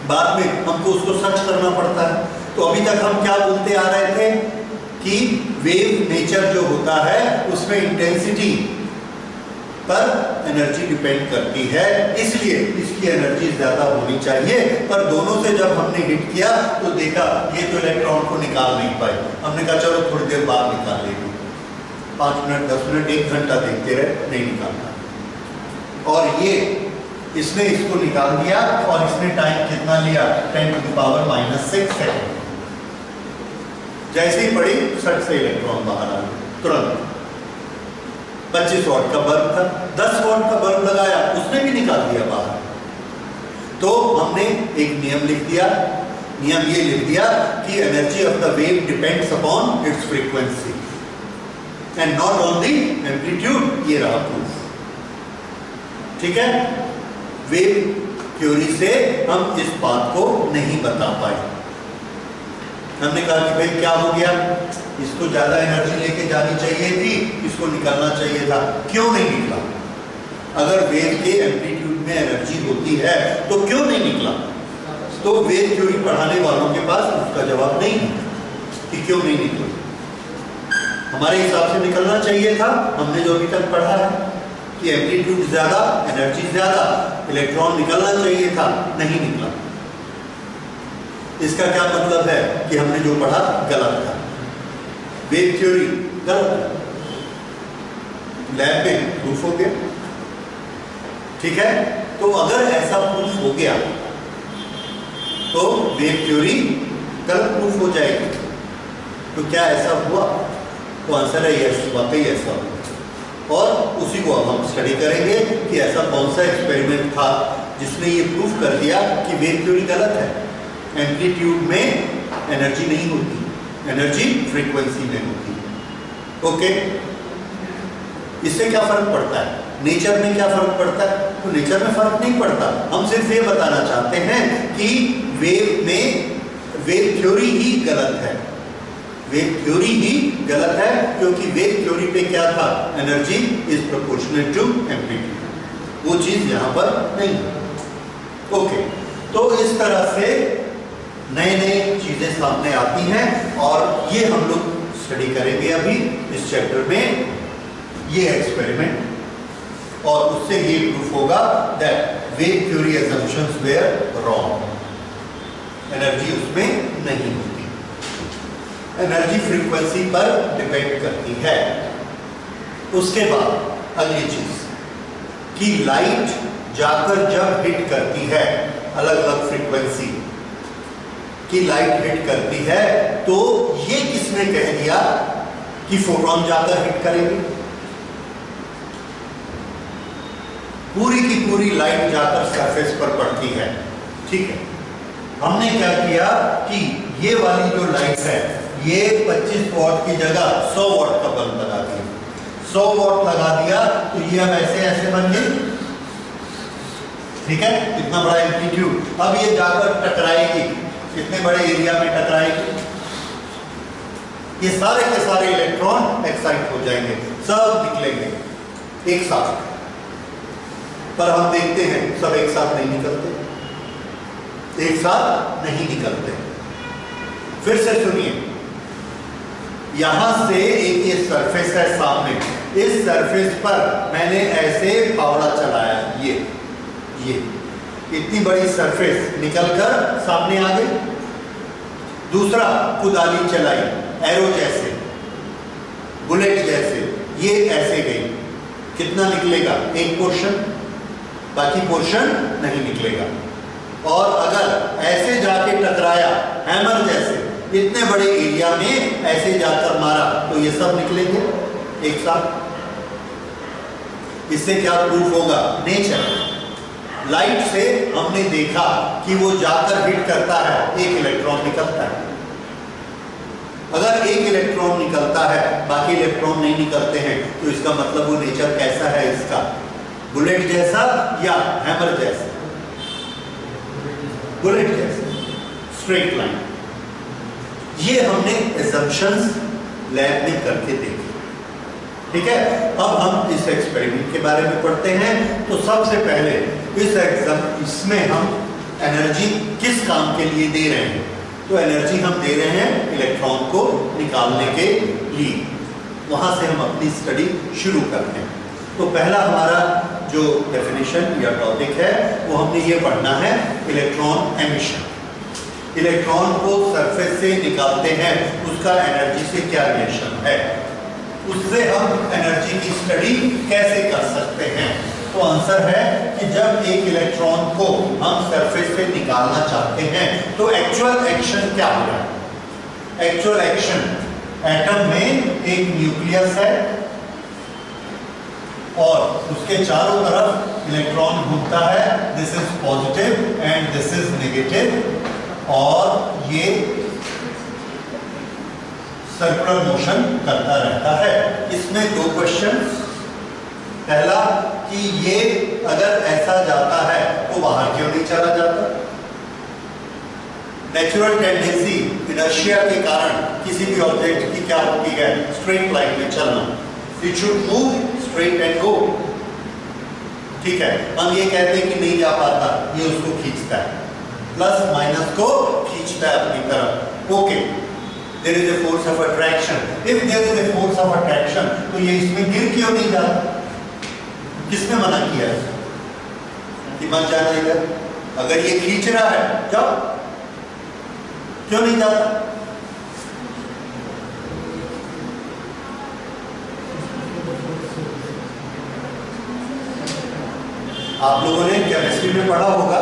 बाद में हमको उसको सच करना पड़ता है। तो अभी तक हम क्या बोलते आ रहे थे कि वेव नेचर जो होता है उसमें इंटेंसिटी पर एनर्जी डिपेंड करती है, इसलिए इसकी एनर्जी ज्यादा होनी चाहिए। पर दोनों से जब हमने हिट किया तो देखा ये तो इलेक्ट्रॉन को निकाल नहीं पाए, हमने कहा चलो थोड़ी देर बाद निकाल लेंगे, 5 मिनट 10 मिनट 1 घंटा देखते रहे, नहीं निकालता, और ये इसने इसको निकाल दिया, और इसने टाइम कितना लिया, 10⁻⁻6 सेकेंड। जैसे ही पड़ी सट से इलेक्ट्रॉन बाहर आ गया तुरंत। 25 वॉट का बल्ब था, 10 वॉट का बल्ब लगाया, उसने भी निकाल दिया बाहर। तो हमने एक नियम लिख दिया, नियम ये लिख दिया कि energy of the wave depends upon its frequency and not on the amplitude. ये रहा प्रूफ, ठीक है। वेव थ्योरी से हम इस बात को नहीं बता पाए। हमने कहा कि भाई क्या हो गया, इसको ज्यादा एनर्जी लेके जानी चाहिए थी, इसको निकालना चाहिए था, क्यों नहीं निकला? अगर वेव के एम्पलीट्यूड में एनर्जी होती है तो क्यों नहीं निकला? तो वेव थ्योरी पढ़ाने वालों के पास उसका जवाब नहीं है कि क्यों नहीं निकला। हमारे हिसाब से निकलना चाहिए था, हमने जो अभी तक पढ़ा है कि एम्पलीट्यूड ज्यादा, एनर्जी ज्यादा, इलेक्ट्रॉन निकलना चाहिए था, नहीं निकला। इसका क्या मतलब है कि हमने जो पढ़ा गलत था, वेव थ्योरी गलत है। लैब में प्रूफ हो गया, ठीक है। तो अगर ऐसा प्रूफ हो गया तो वेव थ्योरी गलत प्रूफ हो जाएगी। तो क्या ऐसा हुआ? तो आंसर है यस, वाकई ऐसा हुआ, और उसी को अब हम स्टडी करेंगे कि ऐसा कौन सा एक्सपेरिमेंट था जिसने ये प्रूफ कर दिया कि वेव थ्योरी गलत है। एम्पलीट्यूड में एनर्जी नहीं होती, एनर्जी फ्रीक्वेंसी में होती है। ओके, इससे क्या फर्क पड़ता है? नेचर में क्या फर्क पड़ता है? तो नेचर में फर्क नहीं पड़ता। हम सिर्फ ये बताना चाहते हैं कि वेव में वेव थ्योरी ही गलत है, वेव थ्योरी ही गलत है, क्योंकि वेव थ्योरी पे क्या था, energy is proportional to amplitude, वो चीज यहां पर नहीं है। ओके, तो इस तरह से नए नए चीजें सामने आती हैं, और ये हम लोग स्टडी करेंगे अभी इस चैप्टर में, ये एक्सपेरिमेंट, और उससे ये प्रूफ होगा that wave theory assumptions were wrong, energy उसमें नहीं होती, एनर्जी फ्रीक्वेंसी पर डिपेंड करती है। उसके बाद अगली चीज कि लाइट जाकर जब हिट करती है अलग अलग फ्रीक्वेंसी की लाइट हिट करती है, तो ये किसने कह दिया कि फोटोन जाकर हिट करेंगे? पूरी की पूरी लाइट जाकर सरफेस पर पड़ती है, ठीक है। हमने क्या किया कि ये वाली जो लाइट है, ये 25 वॉट की जगह 100 वॉट का बल्ब लगा दिया, 100 वॉट लगा दिया, तो ये अब ऐसे ऐसे बन गई, ठीक है, इतना बड़ा एम्पलीट्यूड। अब ये जाकर टकराएगी, इतने बड़े एरिया में टकराएगी, ये सारे के सारे इलेक्ट्रॉन एक्साइट हो जाएंगे, सब निकलेंगे एक साथ। पर हम देखते हैं सब एक साथ नहीं निकलते, एक साथ नहीं निकलते। फिर से सुनिए, यहां से एक ये सरफेस है सामने, इस सरफेस पर मैंने ऐसे फावड़ा चलाया, ये इतनी बड़ी सरफेस निकलकर सामने आ गई। दूसरा कुदाली चलाई, एरो जैसे, बुलेट जैसे, ये ऐसे गई, कितना निकलेगा? एक पोर्शन, बाकी पोर्शन नहीं निकलेगा। और अगर ऐसे जाके टकराया हैमर जैसे, इतने बड़े एरिया में ऐसे जाकर मारा, तो ये सब निकलेंगे, एक साथ। इससे क्या प्रूफ होगा? नेचर। लाइट से हमने देखा कि वो जाकर हिट करता है, एक इलेक्ट्रॉन निकलता है। अगर एक इलेक्ट्रॉन निकलता है, बाकी इलेक्ट्रॉन नहीं निकलते हैं, तो इसका मतलब वो नेचर कैसा है इसका? बुलेट जैसा या हैमर जैसा? बुलेट जैसा, स्ट्रेट लाइन। ये हमने assumptions लैब में करके देखे। ठीक है, अब हम इस एक्सपेरिमेंट के बारे में पढ़ते हैं। तो सबसे पहले इसमें हम एनर्जी किस काम के लिए दे रहे हैं? तो एनर्जी हम दे रहे हैं इलेक्ट्रॉन को निकालने के लिए। वहां से हम अपनी स्टडी शुरू करते हैं। तो पहला हमारा जो डेफिनेशन या टॉपिक है वो हमने ये पढ़ना है, इलेक्ट्रॉन एमिशन। इलेक्ट्रॉन को सरफेस से निकालते हैं, उसका एनर्जी से क्या रिलेशन है, उससे हम एनर्जी की स्टडी कैसे कर सकते हैं? तो आंसर है कि जब एक इलेक्ट्रॉन को हम सरफेस से निकालना चाहते हैं तो एक्चुअल एक्शन क्या हो रहा है? एक्चुअल एक्शन, एटम में एक न्यूक्लियस है और उसके चारों तरफ इलेक्ट्रॉन घूमता है। This is positive and this is negative, और ये सर्कुलर मोशन करता रहता है। इसमें दो क्वेश्चन। पहला कि ये अगर ऐसा जाता है तो बाहर क्यों नहीं चला जाता? नेचुरल टेंडेंसी, इनर्शिया के कारण किसी भी ऑब्जेक्ट की क्या होती है? स्ट्रेट लाइन में चलना। It should move straight and go. ठीक है, हम ये कहते हैं कि नहीं जा पाता, ये उसको खींचता है, प्लस माइनस को खींचता है अपनी तरफ। Okay, there is a force of attraction. If there is a force of attraction, तो ये इसमें गिर क्यों नहीं जाता? किसने मना किया कि मत जाना इधर? अगर ये खींच रहा है जाओ, क्यों नहीं जाता? आप लोगों ने केमिस्ट्री में पढ़ा होगा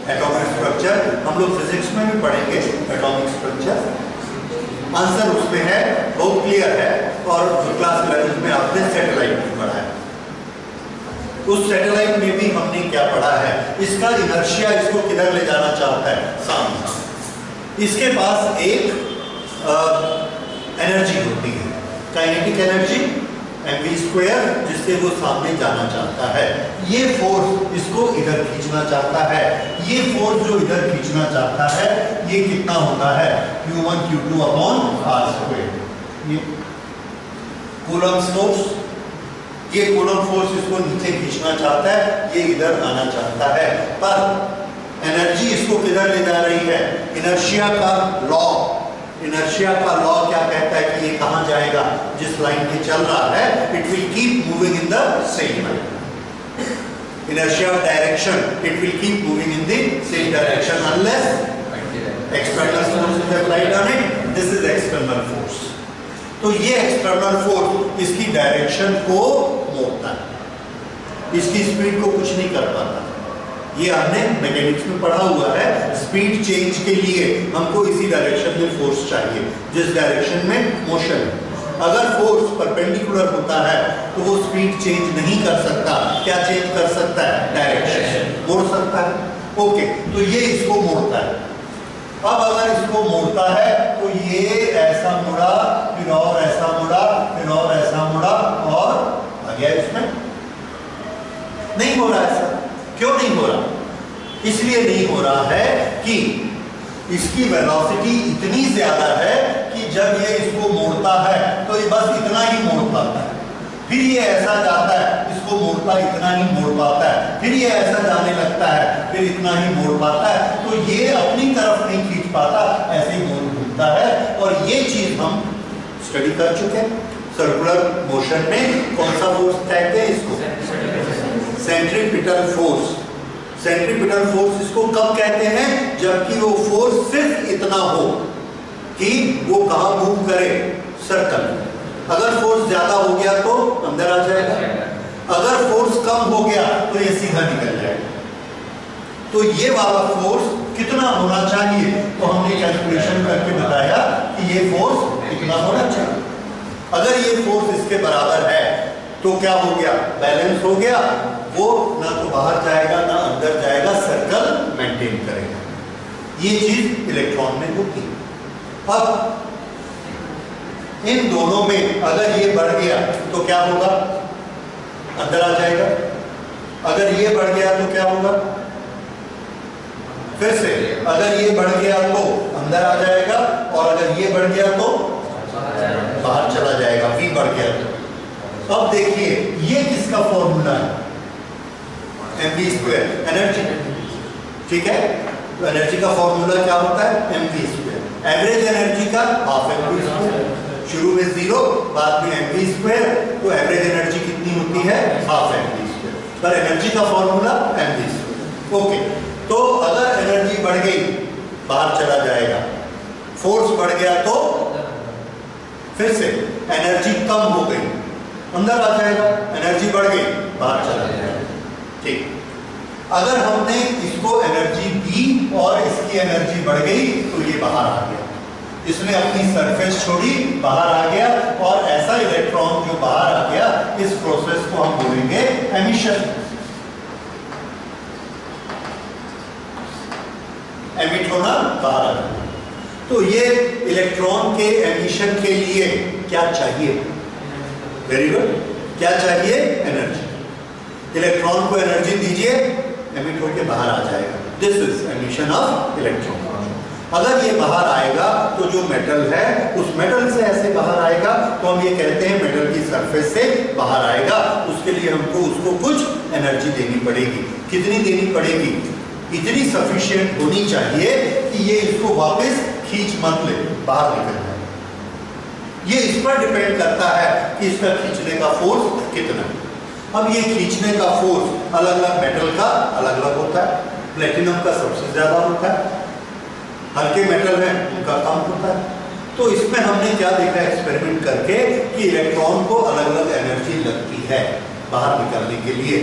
एटॉमिक स्ट्रक्चर, हम लोग फिजिक्स में भी पढ़ेंगे एटॉमिक स्ट्रक्चर। आंसर उसमें है, बहुत क्लियर है। और क्लास 11 में आपने सैटेलाइट भी पढ़ा है। उस सैटेलाइट में भी हमने क्या पढ़ा है? इसका इनर्शिया इसको किधर ले जाना चाहता है? सामने। इसके पास एक एनर्जी होती है, काइनेटिक एनर्जी mv², जिससे वो सामने जाना चाहता है। ये फोर्स इसको इधर खींचना चाहता है। ये फोर्स जो इधर खींचना चाहता है ये कितना होता है? Q1 Q2 upon r²। ये कूलम्ब फोर्स, ये कूलम्ब फोर्स इसको नीचे खींचना चाहता है, ये इधर आना चाहता है। पर एनर्जी इसको किधर ले जा रही है? इनर्शिया का लॉ। इनर्शिया का लॉ क्या कहता है कि ये कहां जाएगा? जिस लाइन में चल रहा है, it will keep moving in the same line. Inertia of direction, it will keep moving in the same direction unless external force is applied on it. This is external force. तो ये external force इसकी direction को मोड़ता है, इसकी speed को कुछ नहीं कर पाता। ये हमने मैकेनिक्स में पढ़ा हुआ है। स्पीड चेंज के लिए हमको इसी डायरेक्शन में फोर्स चाहिए जिस डायरेक्शन में मोशन है। अगर फोर्स परपेंडिकुलर होता है तो वो स्पीड चेंज नहीं कर सकता। क्या चेंज कर सकता है? डायरेक्शन मोड़ सकता है। ओके, तो ये इसको मोड़ता है। अब अगर इसको मोड़ता है तो ये ऐसा मुड़ा, फिर और ऐसा मुड़ा, फिर और ऐसा मुड़ा, और आ गया इसमें। नहीं हो रहा ऐसा। क्यों नहीं हो रहा? इसलिए नहीं हो रहा है कि इसकी वेलोसिटी इतनी ज्यादा है कि जब ये इसको मोड़ता है तो ये बस इतना ही मोड़ पाता है, फिर ये ऐसा जाता है, इसको मोड़ता इतना ही मोड़ पाता है, फिर ये ऐसा जाने लगता है, फिर इतना ही मोड़ पाता है। तो ये अपनी तरफ नहीं खींच पाता, ऐसे ही मोड़ घूमता है। और ये चीज हम स्टडी कर चुके हैं। सर्कुलर मोशन में कौन सा फोर्स कहते हैं इसको? Centripetal force. सेंट्रीपिटल फोर्स इसको कब कहते हैं? जबकि वो फोर्स सिर्फ इतना हो कि वो कहां मूव करे? सर्कल। अगर फोर्स ज्यादा हो गया तो अंदर आ जाएगा, अगर फोर्स कम हो गया तो ये सीधा निकल जाएगा। तो ये वाला फोर्स कितना होना चाहिए? तो हमने कैलकुलेशन करके बताया कि ये फोर्स कितना होना चाहिए। अगर ये फोर्स इसके बराबर है तो क्या हो गया, बैलेंस हो गया, वो ना तो बाहर जाएगा ना अंदर जाएगा, सर्कल मेंटेन करेगा। ये चीज इलेक्ट्रॉन में होती है। अब इन दोनों में अगर ये बढ़ गया तो क्या होगा, अंदर आ जाएगा, अगर ये बढ़ गया तो क्या होगा, फिर से अगर ये बढ़ गया तो अंदर आ जाएगा, और अगर ये बढ़ गया तो बाहर चला जाएगा, V बढ़ गया तो। अब देखिए ये किसका फॉर्मूला है, mv², एनर्जी, ठीक है। तो एनर्जी का फॉर्मूला क्या होता है, mv², एवरेज एनर्जी का हाफ mv², शुरू में 0 बाद में mv², तो एवरेज एनर्जी कितनी होती है, हाफ mv², पर एनर्जी का फॉर्मूला mv²। ओके, तो अगर एनर्जी बढ़ गई बाहर चला जाएगा, फोर्स बढ़ गया तो फिर से एनर्जी कम हो गई अंदर आ जाएगा, एनर्जी बढ़ गई बाहर चला जाएगा, ठीक। अगर हमने इसको एनर्जी दी और इसकी एनर्जी बढ़ गई तो ये बाहर आ गया, इसने अपनी सरफेस छोड़ी, बाहर आ गया, और ऐसा इलेक्ट्रॉन जो बाहर आ गया, इस प्रोसेस को हम बोलेंगे एमिशन। एमिट होना, बाहर आ जाना। तो ये इलेक्ट्रॉन के एमिशन के लिए क्या चाहिए, वेरी गुड, क्या चाहिए, एनर्जी। इलेक्ट्रॉन को एनर्जी दीजिए, एमिट होकर बाहर आ जाएगा, this is emission of electron. अगर ये बाहर आएगा तो जो मेटल है उस मेटल से ऐसे बाहर आएगा, तो हम ये कहते हैं मेटल की सरफेस से बाहर आएगा। उसके लिए हमको उसको कुछ एनर्जी देनी पड़ेगी। कितनी देनी पड़ेगी, इतनी सफिशिएंट होनी चाहिए कि ये इसको वापस खींच मत ले, बाहर निकल जाए। ये इस पर डिपेंड करता है कि इसका खींचने का फोर्स कितना है। अब ये खींचने का फोर्स अलग अलग मेटल का अलग अलग होता है। प्लेटिनम का सबसे ज्यादा होता है, हल्के मेटल हैं उनका कम होता है। तो इसमें हमने क्या देखा एक्सपेरिमेंट करके कि इलेक्ट्रॉन को अलग अलग एनर्जी लगती है बाहर निकलने के लिए,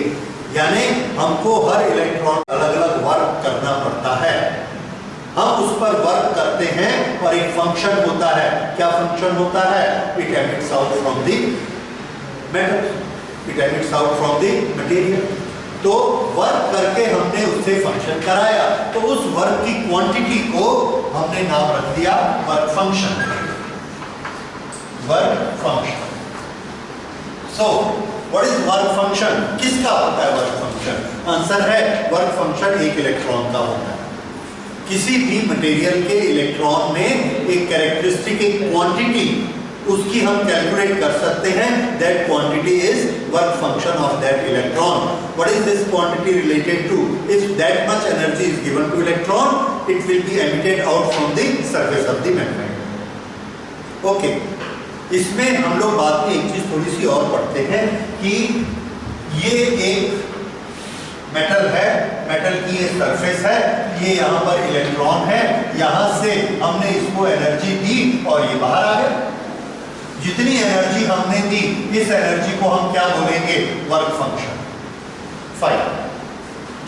यानी हमको हर इलेक्ट्रॉन अलग अलग वर्क करना पड़ता है। हम उस पर वर्क करते हैं और एक फंक्शन होता है। क्या फंक्शन होता है, it emits out from the metal, it emits out from the material. तो वर्क करके हमने उससे फंक्शन कराया, तो उस वर्क की क्वांटिटी को हमने नाम रख दिया work function, work function. So what is work function, किसका होता है वर्क फंक्शन? आंसर है वर्क फंक्शन एक इलेक्ट्रॉन का होता है। किसी भी मटेरियल के इलेक्ट्रॉन में एक कैरेक्टरिस्टिक, एक क्वांटिटी, उसकी हम कैलकुलेट कर सकते हैं। That quantity is work function of that electron. What is this quantity related to? If that much energy is given to electron, it will be emitted out from the surface of the material. Okay, इसमें हम लोग बाद में एक चीज थोड़ी सी और पढ़ते हैं कि ये एक मेटल है, मेटल की ये सरफेस है, ये यहाँ पर इलेक्ट्रॉन है, यहाँ से हमने इसको एनर्जी दी और ये बाहर आ गया। जितनी एनर्जी हमने दी, इस एनर्जी को हम क्या बोलेंगे, वर्क फंक्शन। फाइन,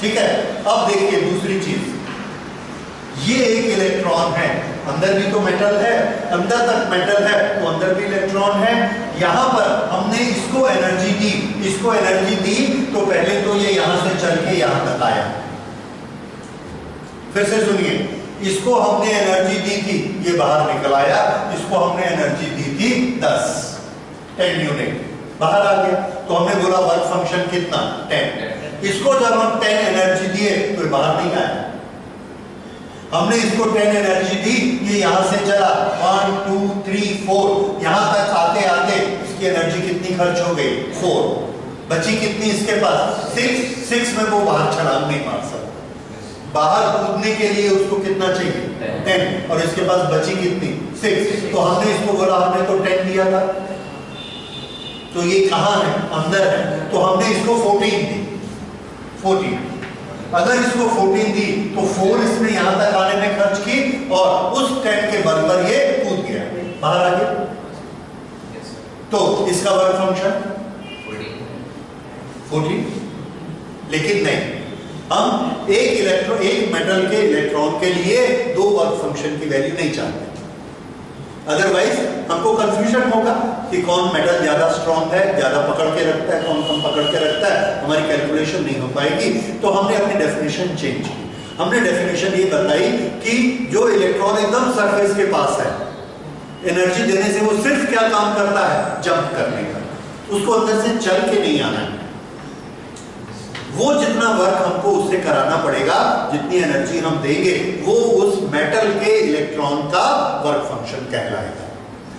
ठीक है। अब देखिए दूसरी चीज, ये एक इलेक्ट्रॉन है, अंदर भी तो मेटल है, अंदर तक मेटल है तो अंदर भी इलेक्ट्रॉन है। यहां पर हमने इसको एनर्जी दी, इसको एनर्जी दी तो पहले तो ये यहां से चल के यहां तक आया। फिर से सुनिए, इसको हमने एनर्जी दी थी, ये बाहर निकल आया। इसको हमने एनर्जी दी थी 10 यूनिट, बाहर आ गया। तो हमने बोला वर्क फंक्शन कितना, 10। इसको जब हम 10 एनर्जी दिए तो ये बाहर नहीं आया। हमने इसको 10 एनर्जी दी, ये यहां से चला 1 2 3 4, यहां तक आते आते इसकी एनर्जी कितनी खर्च हो गई, 4। बची कितनी इसके पास, 6 में वो बाहर छलांग नहीं मार सकता। बाहर कूदने के लिए उसको कितना चाहिए, 10, और इसके पास बची कितनी, 6। तो हमने इसको बोला, हमने तो 10 दिया था, तो ये कहां है, अंदर है, तो हमने इसको 14 दी, 14। अगर इसको 14 दी तो 4 इसने यहां तक आने में खर्च की, और उस 10 के बराबर ये कूद गया, बाहर आ गया। तो इसका वर्क फंक्शन 14। लेकिन नहीं, हम एक मेटल के इलेक्ट्रॉन के लिए 2 वर्क फंक्शन की वैल्यू नहीं चाहते, अदरवाइज हमको कंफ्यूजन होगा। कि कौन मेटल ज्यादा स्ट्रॉन्ग है, ज्यादा पकड़ के रखता है, कौन कम पकड़ के रखता है, हमारी कैलकुलेशन नहीं हो पाएगी। तो हमने अपनी डेफिनेशन चेंज की। हमने डेफिनेशन ये बताई कि जो इलेक्ट्रॉन एकदम सरफेस के पास है, एनर्जी देने से वो सिर्फ क्या काम करता है, जंप करने का, उसको अंदर से चल के नहीं आना है। वो जितना वर्क हमको उससे कराना पड़ेगा, जितनी एनर्जी हम देंगे, वो उस मेटल के इलेक्ट्रॉन का वर्क फंक्शन कहलाएगा।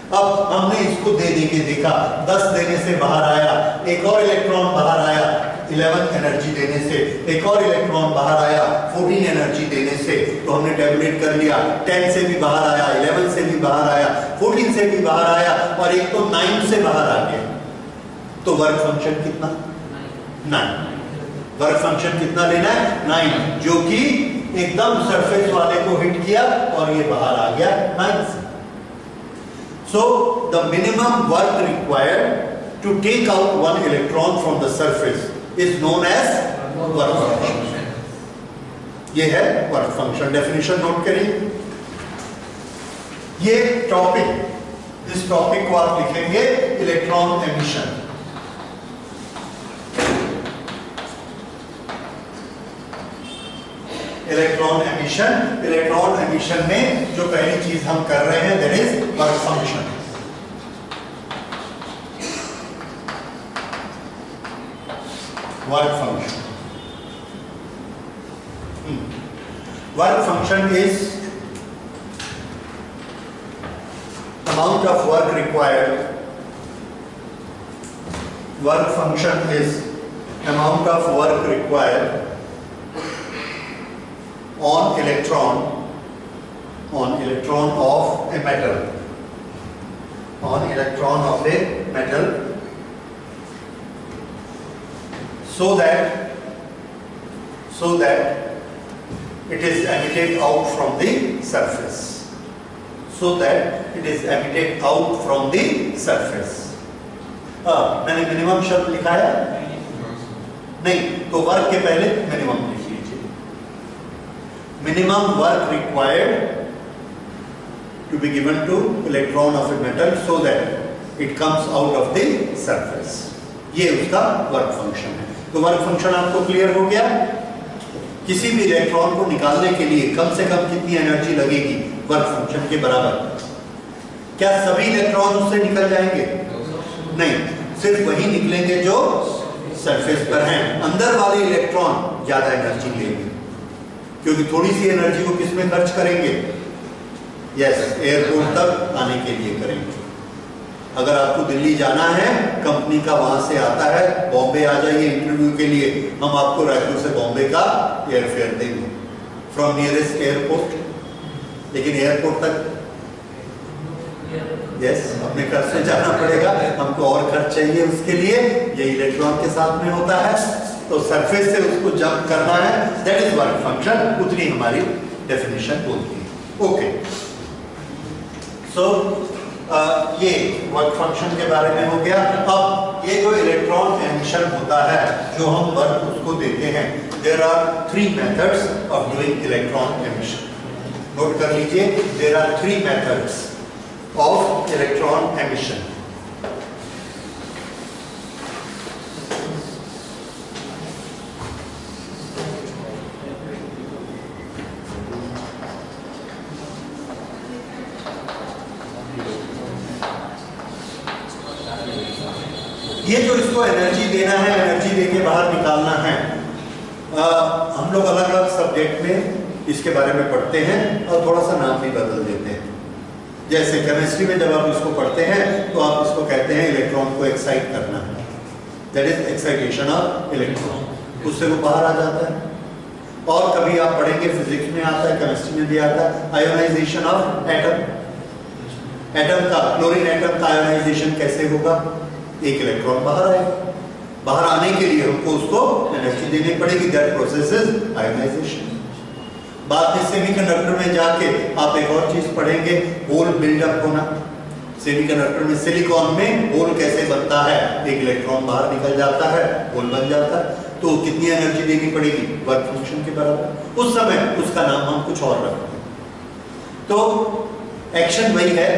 अब हमने इसको दे के देखा, 10 देने से बाहर आया, एक और इलेक्ट्रॉन बाहर आया 11 एनर्जी देने से, एक और इलेक्ट्रॉन बाहर आया 14 एनर्जी देने से, तो हमने टैबुलेट कर लिया। 10 से भी बाहर आया, 11 से भी बाहर आया, 14 से भी बाहर आया, और एक तो 9 से बाहर आ गया। तो वर्क फंक्शन कितना? 9। वर्क फंक्शन कितना लेना है? 9, जो कि एकदम सरफेस वाले को हिट किया और ये बाहर आ गया 9 से। So the minimum work required to take out one electron from the surface is known as work function. ये है वर्क फंक्शन। डेफिनेशन नोट करिए। ये टॉपिक, इस टॉपिक को आप लिखेंगे electron emission. Electron emission. Electron emission में जो पहली चीज हम कर रहे हैं that is work function. Work function, work function is amount of work required. Work function is amount of work required on electron of a metal, on electron of a metal, so that it is emitted out from the surface. So that it is emitted out from the surface. मैंने minimum शब्द लिखाया नहीं, तो work के पहले minimum लिख लीजिए। Minimum work required to be given to electron of a metal so that it comes out of the surface. ये उसका वर्क फंक्शन है। तो वर्क फंक्शन आपको क्लियर हो गया। किसी भी इलेक्ट्रॉन को निकालने के लिए कम से कम कितनी एनर्जी लगेगी? वर्क फंक्शन के बराबर। क्या सभी इलेक्ट्रॉन उससे निकल जाएंगे? नहीं, सिर्फ वही निकलेंगे जो सरफेस पर हैं। अंदर वाले इलेक्ट्रॉन ज्यादा एनर्जी लेंगे, क्योंकि थोड़ी सी एनर्जी को किसमें खर्च करेंगे? यस, एयरपोर्ट तक आने के लिए करेंगे। अगर आपको दिल्ली जाना है, कंपनी का वहां से आता है, बॉम्बे आ जाइए इंटरव्यू के लिए, हम आपको रायपुर से बॉम्बे का एयरफेयर देंगे फ्रॉम नियरेस्ट एयरपोर्ट। लेकिन एयरपोर्ट तक यस अपने खर्च से जाना पड़ेगा, हमको और खर्च चाहिए उसके लिए। ये इलेक्ट्रॉन के साथ में होता है, तो सरफेस से उसको जंप करना है, दैट इज वर्क फंक्शन। उतनी हमारी डेफिनेशन होती है। ओके, सो ये वर्क फंक्शन के बारे में हो गया। अब ये जो इलेक्ट्रॉन एमिशन होता है, जो हम वर्क उसको देते हैं, there are 3 methods of doing electron emission. Note कर लीजिए, there are 3 methods of electron emission. ये जो इसको एनर्जी देना है, एनर्जी देके बाहर निकालना है, हम लोग अलग अलग सब्जेक्ट में इसके बारे में पढ़ते हैं और थोड़ा सा नाम भी बदल देते हैं। जैसे केमिस्ट्री में जब आप इसको पढ़ते हैं तो आप इसको कहते हैं इलेक्ट्रॉन को एक्साइट करना, that is excitation of electron, उससे वो बाहर आ जाता है। और कभी आप पढ़ेंगे, फिजिक्स में आता है, केमिस्ट्री में भी आता है, आयोनाइजेशन ऑफ एटम। एटम का, क्लोरीन एटम का आयोनाइजेशन कैसे होगा? एक इलेक्ट्रॉन बाहर आएगा, बाहर आने के लिए हमको उसको एनर्जी देनी पड़ेगी, दैट प्रोसेस इज आयोनाइजेशन। बाद में सेमीकंडक्टर में जाके आप एक और चीज पढ़ेंगे, होल बिल्डअप होना। सेमीकंडक्टर में सिलिकॉन में होल कैसे बनता है? एक इलेक्ट्रॉन बाहर निकल जाता है, होल बन जाता है, तो कितनी एनर्जी देनी पड़ेगी? वर्क फंक्शन के बराबर। उस समय उसका नाम हम कुछ और रखते हैं। तो एक्शन वही है।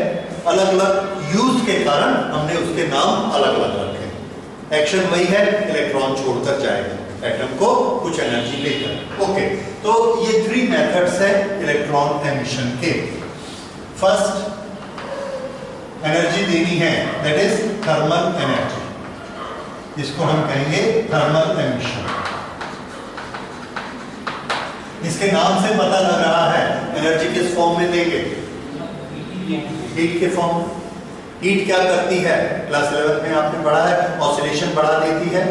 अलग अलग यूज के कारण हमने उसके नाम अलग अलग रखे। एक्शन वही है, इलेक्ट्रॉन छोड़कर जाएगा एटम को कुछ एनर्जी लेकर। ओके, तो ये 3 मेथड्स है इलेक्ट्रॉन एमिशन के। फर्स्ट एनर्जी देनी है, दैट इज थर्मल एनर्जी, इसको हम कहेंगे थर्मल एमिशन। इसके नाम से पता लग रहा है एनर्जी किस फॉर्म में देंगे, हीट के फॉर्म। हीट क्या करती है, क्लास 11 में आपने पढ़ा है, ऑसिलेशन बढ़ा देती है,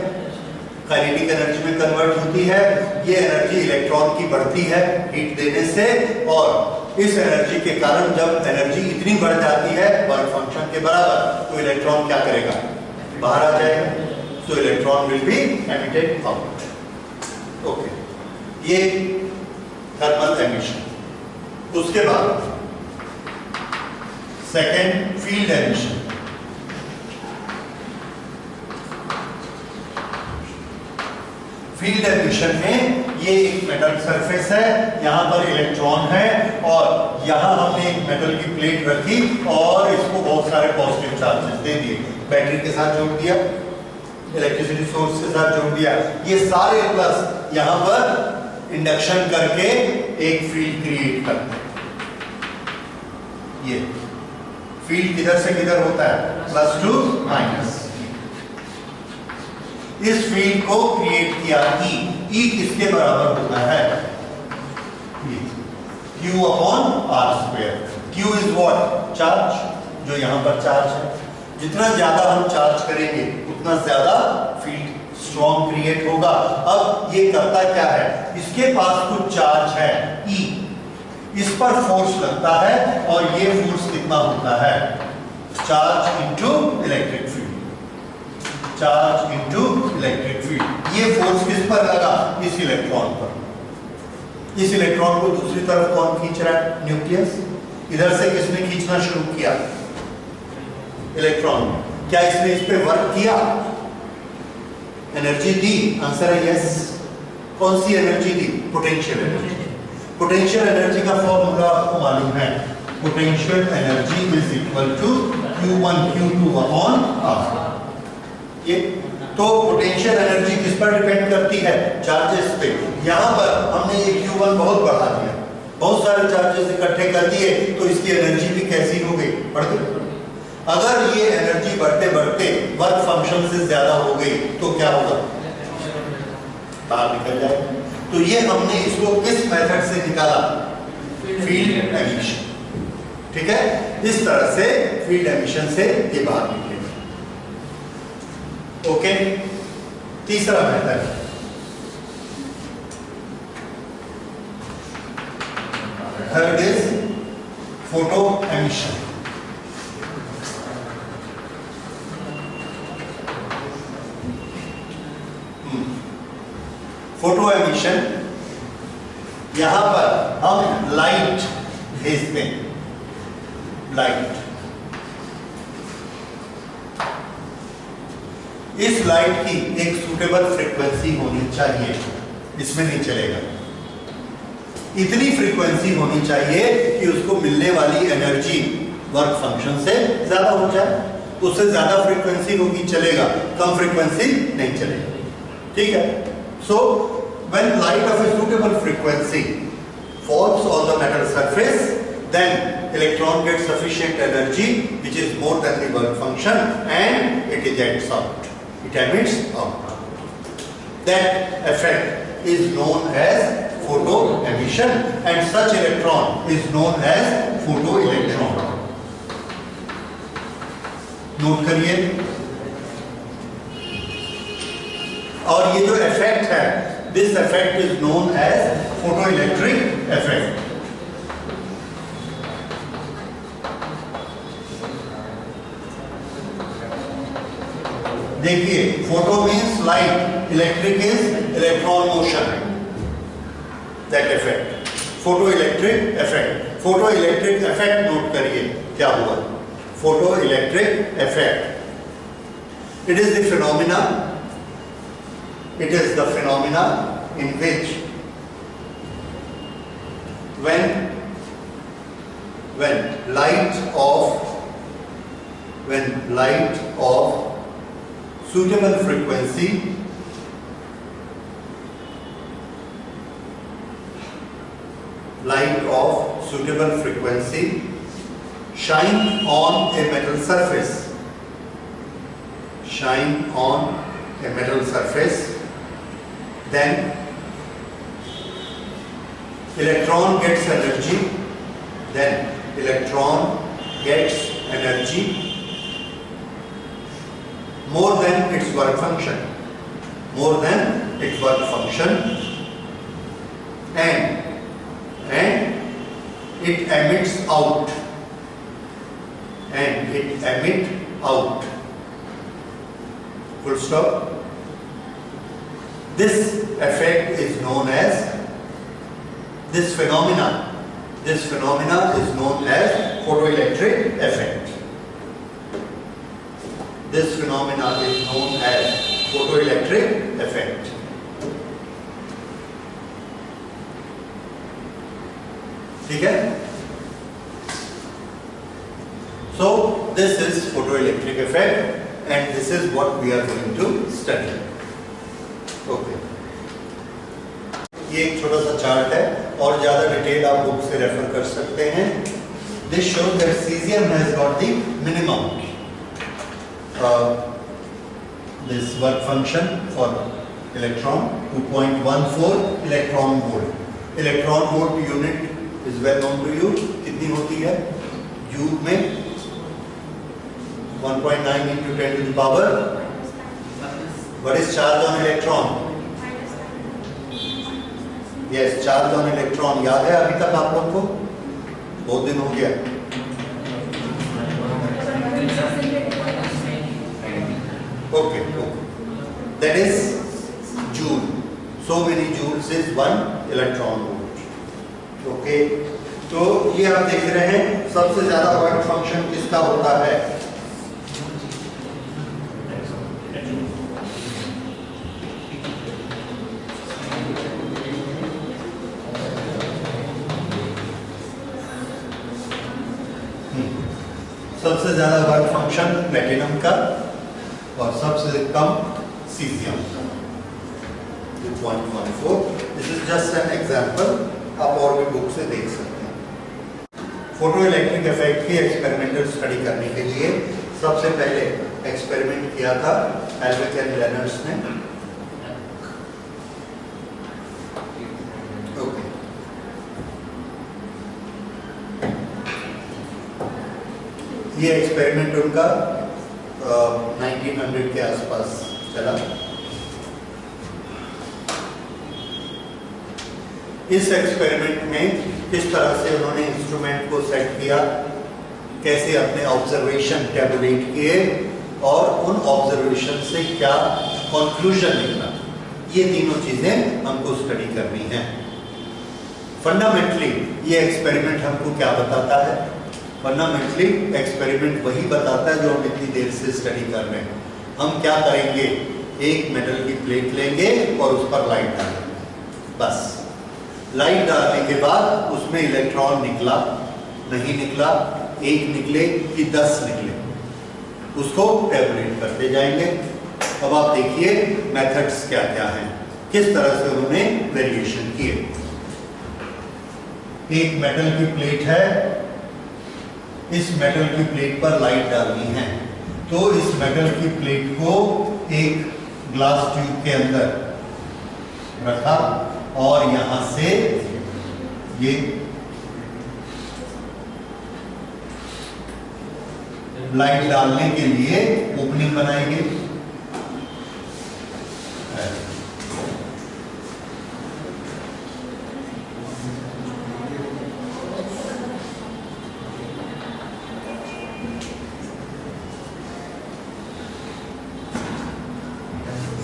काइनेटिक एनर्जी में कन्वर्ट होती है। ये एनर्जी इलेक्ट्रॉन की बढ़ती है हीट देने से, और इस एनर्जी के कारण जब एनर्जी इतनी बढ़ जाती है वर्क फंक्शन के बराबर, तो इलेक्ट्रॉन क्या करेगा, बाहर आ जाएगा, तो electron will be emitted out. Okay, ये थर्मल एमिशन। उसके बाद second field emission. Field emission में ये एक मेटल सरफेस है, यहां पर इलेक्ट्रॉन है, और यहां हमने एक मेटल की प्लेट रखी और इसको बहुत सारे पॉजिटिव चार्जेस दे दिए, बैटरी के साथ जोड़ दिया, इलेक्ट्रिसिटी सोर्स के साथ जोड़ दिया, ये सारे प्लस यहां पर इंडक्शन करके एक फील्ड क्रिएट करते हैं। ये फील्ड किधर से किधर होता है, प्लस टू माइनस। इस फील्ड को क्रिएट किया ई किसके बराबर होता है, Q upon R square. Q is what, charge, जो यहां पर चार्ज है। जितना ज्यादा हम चार्ज करेंगे उतना ज्यादा फील्ड स्ट्रॉन्ग क्रिएट होगा। अब ये करता क्या है, इसके पास कुछ चार्ज है E, इस पर फोर्स लगता है, और ये फोर्स कितना होता है, charge into electric field, charge into electric field. ये फोर्स किस पर लगा, इस इलेक्ट्रॉन पर। इस इलेक्ट्रॉन को दूसरी तरफ कौन खींच रहा है, न्यूक्लियस। इधर से किसने खींचना शुरू किया, इलेक्ट्रॉन। क्या इसने इस पे वर्क किया, एनर्जी दी, आंसर है यस। कौन सी एनर्जी दी, पोटेंशियल एनर्जी। पोटेंशियल एनर्जी का फॉर्मूला आपको मालूम है, potential energy is equal to Q1 Q2 upon R। ये तो पोटेंशियल एनर्जी किस पर डिपेंड करती है, चार्जेस पे। यहां पर हमने ये Q1 बहुत बढ़ा दिया, बहुत सारे चार्जेस इकट्ठे कर दिए, तो इसकी एनर्जी भी कैसी हो गई, बढ़ गई। अगर ये एनर्जी बढ़ते बढ़ते वर्क फंक्शन से ज्यादा हो गई तो क्या होगा, बाहर निकल जाएगा। तो ये हमने इसको किस मेथड से निकाला, फील्ड एमिशन। ठीक है, इस तरह से फील्ड एमिशन से ये बाहर निकलेगा। ओके, तीसरा method third is photo emission. Photo emission, यहां पर हम लाइट भेजते हैं, लाइट। इस लाइट की एक सूटेबल फ्रीक्वेंसी होनी चाहिए, इसमें नहीं चलेगा। इतनी फ्रीक्वेंसी होनी चाहिए कि उसको मिलने वाली एनर्जी वर्क फंक्शन से ज्यादा हो जाए। उससे ज्यादा फ्रीक्वेंसी होगी चलेगा, कम फ्रीक्वेंसी नहीं चलेगा। ठीक है, so when light of a suitable frequency falls on the metal surface, then electron gets sufficient energy which is more than the work function, and it ejects out, it emits out. That effect is known as photo emission, and such electron is known as photoelectron. Note करिए। और ये जो effect है, this effect is known as photoelectric effect. देखिए, photo means light, electric is electron motion, that effect photoelectric effect. Photoelectric effect note करिए क्या हुआ, photoelectric effect. It is the phenomena, it is the phenomena in which when light of when light of suitable frequency shine on a metal surface, then electron gets energy more than its work function, and it emits out, full stop. This effect is known as, this phenomena is known as photoelectric effect. ठीक है? So this is photoelectric effect and this is what we are going to study. Okay. ये एक छोटा सा chart है और ज्यादा detail आप बुक से रेफर कर सकते हैं. This shows that cesium has got the minimum this work function for electron 2.14 electron volt. Electron volt unit is well known to you. कितनी होती है? जूल में 1.9 into 10 to the power. What is charge on electron? Yes, charge on electron. याद है अभी तक आप लोग को? बहुत दिन हो गया. Okay. That is joule. So many joules is 1 electron volt. Okay. तो ये आप देख रहे हैं सबसे ज्यादा वर्क फंक्शन किसका होता है? सबसे ज्यादा वर्क फंक्शन प्लेटिनम का और सबसे कम सीजियम का. 2.14. This is just an example. आप और भी बुक से देख सकते हैं. फोटो इलेक्ट्रिक इफेक्ट की एक्सपेरिमेंटल स्टडी करने के लिए सबसे पहले एक्सपेरिमेंट किया था एल्वेक एंड लेनर्स ने. ओके. ये एक्सपेरिमेंट उनका 1900 के आसपास चला. इस एक्सपेरिमेंट में किस तरह से उन्होंने इंस्ट्रूमेंट को सेट किया, कैसे अपने ऑब्जर्वेशन टैबुलेट किए और उन ऑब्जर्वेशन से क्या कंक्लूजन निकला, ये तीनों चीजें हमको स्टडी करनी है. फंडामेंटली ये एक्सपेरिमेंट हमको क्या बताता है? फंडामेंटली एक्सपेरिमेंट वही बताता है जो हम इतनी देर से स्टडी कर रहे हैं. हम क्या करेंगे? एक मेटल की प्लेट लेंगे और उस पर लाइट डालेंगे. बस लाइट डालने के बाद उसमें इलेक्ट्रॉन निकला, नहीं निकला, एक निकले कि 10 निकले, उसको टैबुलेट करते जाएंगे. अब आप देखिए मेथड्स क्या क्या हैं, किस तरह से उन्होंने वेरिएशन किए. एक मेटल की प्लेट है, इस मेटल की प्लेट पर लाइट डालनी है, तो इस मेटल की प्लेट को एक ग्लास ट्यूब के अंदर रखा और यहां से ये लाइट डालने के लिए ओपनिंग बनाएंगे.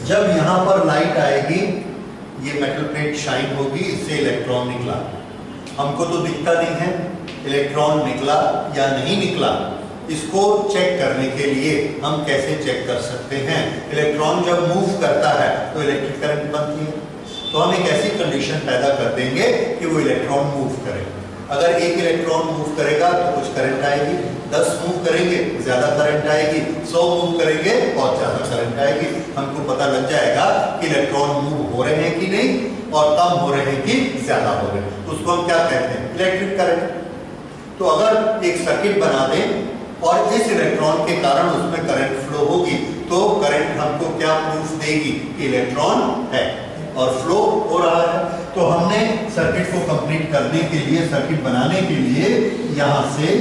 जब यहां पर लाइट आएगी, ये मेटल प्लेट शाइन होगी, इससे इलेक्ट्रॉन निकला. हमको तो दिखता नहीं है इलेक्ट्रॉन निकला या नहीं निकला. इसको चेक करने के लिए हम कैसे चेक कर सकते हैं? इलेक्ट्रॉन जब मूव करता है तो इलेक्ट्रिक करंट बनती है, तो हम एक ऐसी कंडीशन पैदा कर देंगे कि वो इलेक्ट्रॉन मूव करे. अगर एक इलेक्ट्रॉन मूव करेगा तो कुछ करंट आएगी, 10 मूव करेंगे ज्यादा करंट आएगी, 100 मूव करेंगे और ज्यादा करंट आएगी। हमको पता लग जाएगा कि इलेक्ट्रॉन मूव हो रहे हैं कि नहीं और कम हो रहे हैं कि ज्यादा हो रहे हैं। उसको हम क्या कहते हैं? Electric current. तो अगर एक सर्किट बना दें और इस इलेक्ट्रॉन के कारण उसमें करंट फ्लो होगी तो करंट हमको क्या प्रूफ देगी कि इलेक्ट्रॉन है और फ्लो हो रहा है। तो हमने सर्किट को कंप्लीट करने के लिए, सर्किट बनाने के लिए यहां से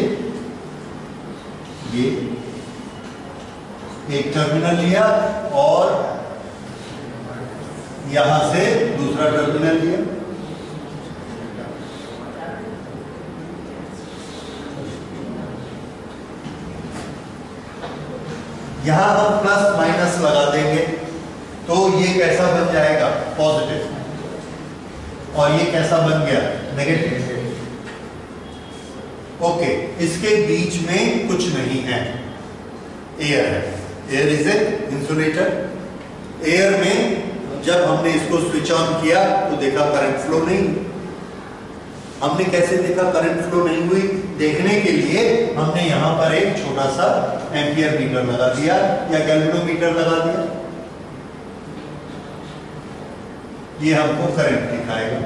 ये एक टर्मिनल लिया और यहां से दूसरा टर्मिनल लिया। यहां हम प्लस माइनस लगा देंगे तो ये कैसा बन जाएगा? पॉजिटिव। और ये कैसा बन गया? नेगेटिव। ओके, इसके बीच में कुछ नहीं है, एयर है। Air is a insulator. Air में जब हमने इसको स्विच ऑन किया तो देखा करंट फ्लो नहीं। हमने कैसे देखा करंट फ्लो नहीं हुई? देखने के लिए हमने यहां पर एक छोटा सा एम्पियर मीटर लगा दिया या गैल्वेनोमीटर लगा दिया। ये हमको करंट दिखाएगा।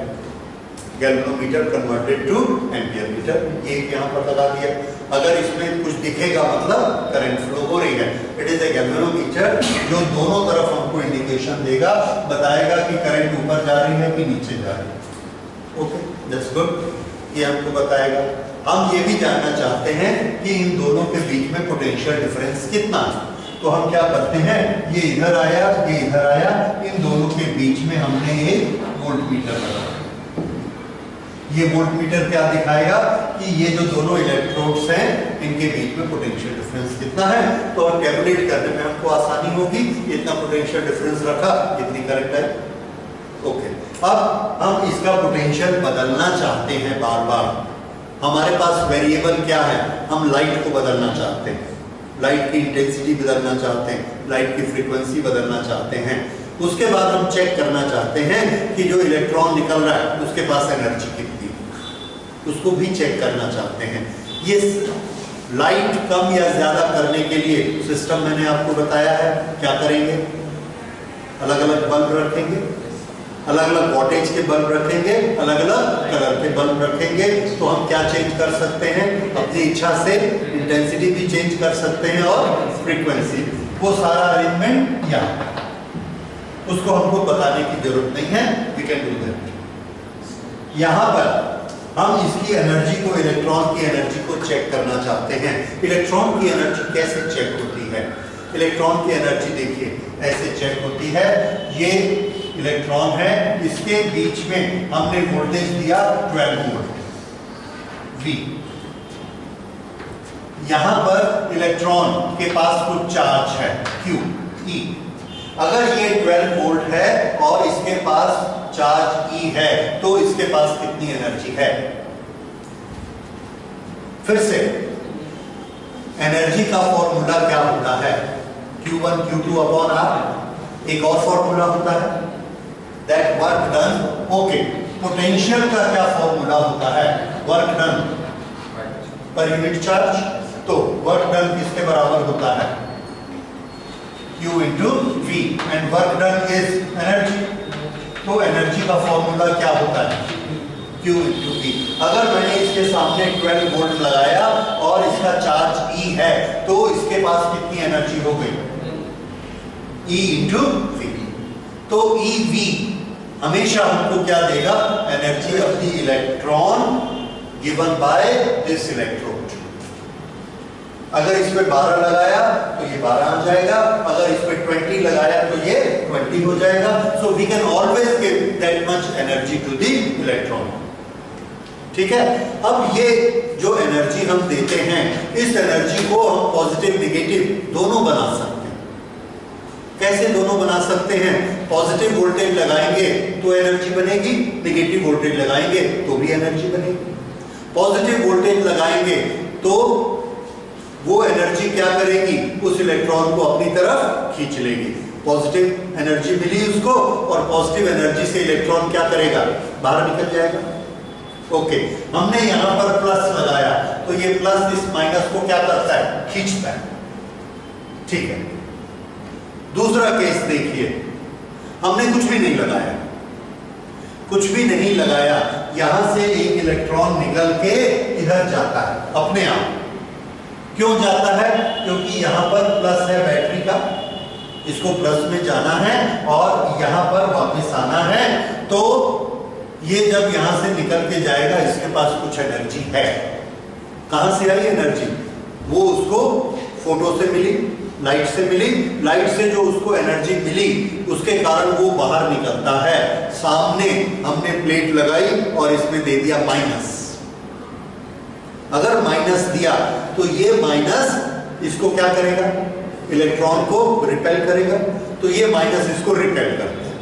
Galvanometer converted to ampere meter, ये यहां पर लगा दिया। अगर इसमें कुछ दिखेगा मतलब करंट फ्लो हो रही है। इट इज ए गैल्वेनोमीटर जो दोनों तरफ हमको इंडिकेशन देगा, बताएगा कि करंट ऊपर जा रही है कि नीचे जा रही है। ओके, दैट्स गुड, ये हमको बताएगा। हम ये भी जानना चाहते हैं कि इन दोनों के बीच में पोटेंशियल डिफरेंस कितना है। तो हम क्या करते हैं, ये इधर आया, ये इधर आया, इन दोनों के बीच में हमने एक वोल्टमीटर लगाया। ये वोल्टमीटर क्या दिखाएगा कि ये जो दोनों इलेक्ट्रोड्स हैं इनके बीच में पोटेंशियल डिफरेंस कितना है। तो कैलकुलेट करने में हमको आसानी होगी। इतना पोटेंशियल डिफरेंस रखा, इतनी करंट है। ओके, अब हम इसका पोटेंशियल बदलना चाहते हैं बार बार। हमारे पास वेरिएबल क्या है? हम लाइट को बदलना चाहते हैं, लाइट की इंटेंसिटी बदलना चाहते हैं, लाइट की फ्रीक्वेंसी बदलना चाहते हैं। उसके बाद हम चेक करना चाहते हैं कि जो इलेक्ट्रॉन निकल रहा है उसके पास एनर्जी कितनी, उसको भी चेक करना चाहते हैं। ये लाइट कम या ज्यादा करने के लिए सिस्टम मैंने आपको बताया है। क्या करेंगे? अलग अलग बल्ब रखेंगे, अलग अलग वोल्टेज के बल्ब रखेंगे, अलग अलग कलर के बल्ब रखेंगे। तो हम क्या चेंज कर सकते हैं? अपनी इच्छा से इंटेंसिटी भी चेंज कर सकते हैं और फ्रीक्वेंसी। वो सारा अरेंजमेंट यहाँ, उसको हमको बताने की जरूरत नहीं है, वी कैन डू दैट। यहाँ पर हम इसकी एनर्जी को, इलेक्ट्रॉन की एनर्जी को चेक करना चाहते हैं। इलेक्ट्रॉन की एनर्जी कैसे चेक होती है? इलेक्ट्रॉन की एनर्जी देखिए ऐसे चेक होती है। ये इलेक्ट्रॉन है, इसके बीच में हमने वोल्टेज दिया 12 वोल्ट V। यहां पर इलेक्ट्रॉन के पास कुछ चार्ज है Q E। अगर ये 12 वोल्ट है और इसके पास चार्ज E है तो इसके पास कितनी एनर्जी है? फिर से एनर्जी का फॉर्मूला क्या होता है? Q1 Q2 upon R। एक और फॉर्मूला होता है that work done. Okay, potential का क्या फॉर्मूला होता है? Work done per unit charge. तो वर्क डन किसके बराबर होता है? Q into V, and work done is energy. तो एनर्जी का फॉर्मूला क्या होता है? Q into V। अगर मैंने इसके सामने 12 वोल्ट लगाया और इसका चार्ज E है तो इसके पास कितनी एनर्जी हो गई? E into V। तो EV हमेशा हमको क्या देगा? Energy of the electron given by this electrode. अगर इसमें 12 लगाया तो ये 12 आ जाएगा, अगर इसमें 20 लगाया तो ये 20 हो जाएगा। So we can always give that much energy to the electron. ठीक है, अब ये जो एनर्जी हम देते हैं, इस एनर्जी को हम पॉजिटिव नेगेटिव दोनों बना सकते हैं। कैसे दोनों बना सकते हैं? पॉजिटिव वोल्टेज लगाएंगे तो एनर्जी बनेगी, नेगेटिव वोल्टेज लगाएंगे तो भी एनर्जी बनेगी। पॉजिटिव वोल्टेज लगाएंगे तो वो एनर्जी क्या करेगी? उस इलेक्ट्रॉन को अपनी तरफ खींच लेगी। पॉजिटिव एनर्जी मिली उसको और पॉजिटिव एनर्जी से इलेक्ट्रॉन क्या करेगा? बाहर निकल जाएगा। ओके, हमने यहां पर प्लस लगाया तो ये प्लस इस माइनस को क्या करता है, खींचता है। ठीक है, दूसरा केस देखिए, हमने कुछ भी नहीं लगाया, कुछ भी नहीं लगाया, यहां से एक इलेक्ट्रॉन निकल के इधर जाता है अपने आप। क्यों जाता है? क्योंकि यहां पर प्लस है बैटरी का, इसको प्लस में जाना है और यहां पर वापस आना है। तो ये जब यहां से निकल के जाएगा, इसके पास कुछ एनर्जी है। कहां से आई एनर्जी? वो उसको फोटो से मिली, लाइट से मिली, लाइट से जो उसको एनर्जी मिली उसके कारण वो बाहर निकलता है। सामने हमने प्लेट लगाई और इसमें दे दिया माइनस। अगर माइनस दिया तो ये माइनस इसको क्या करेगा, इलेक्ट्रॉन को रिपेल करेगा, तो ये माइनस इसको रिपेल करता है।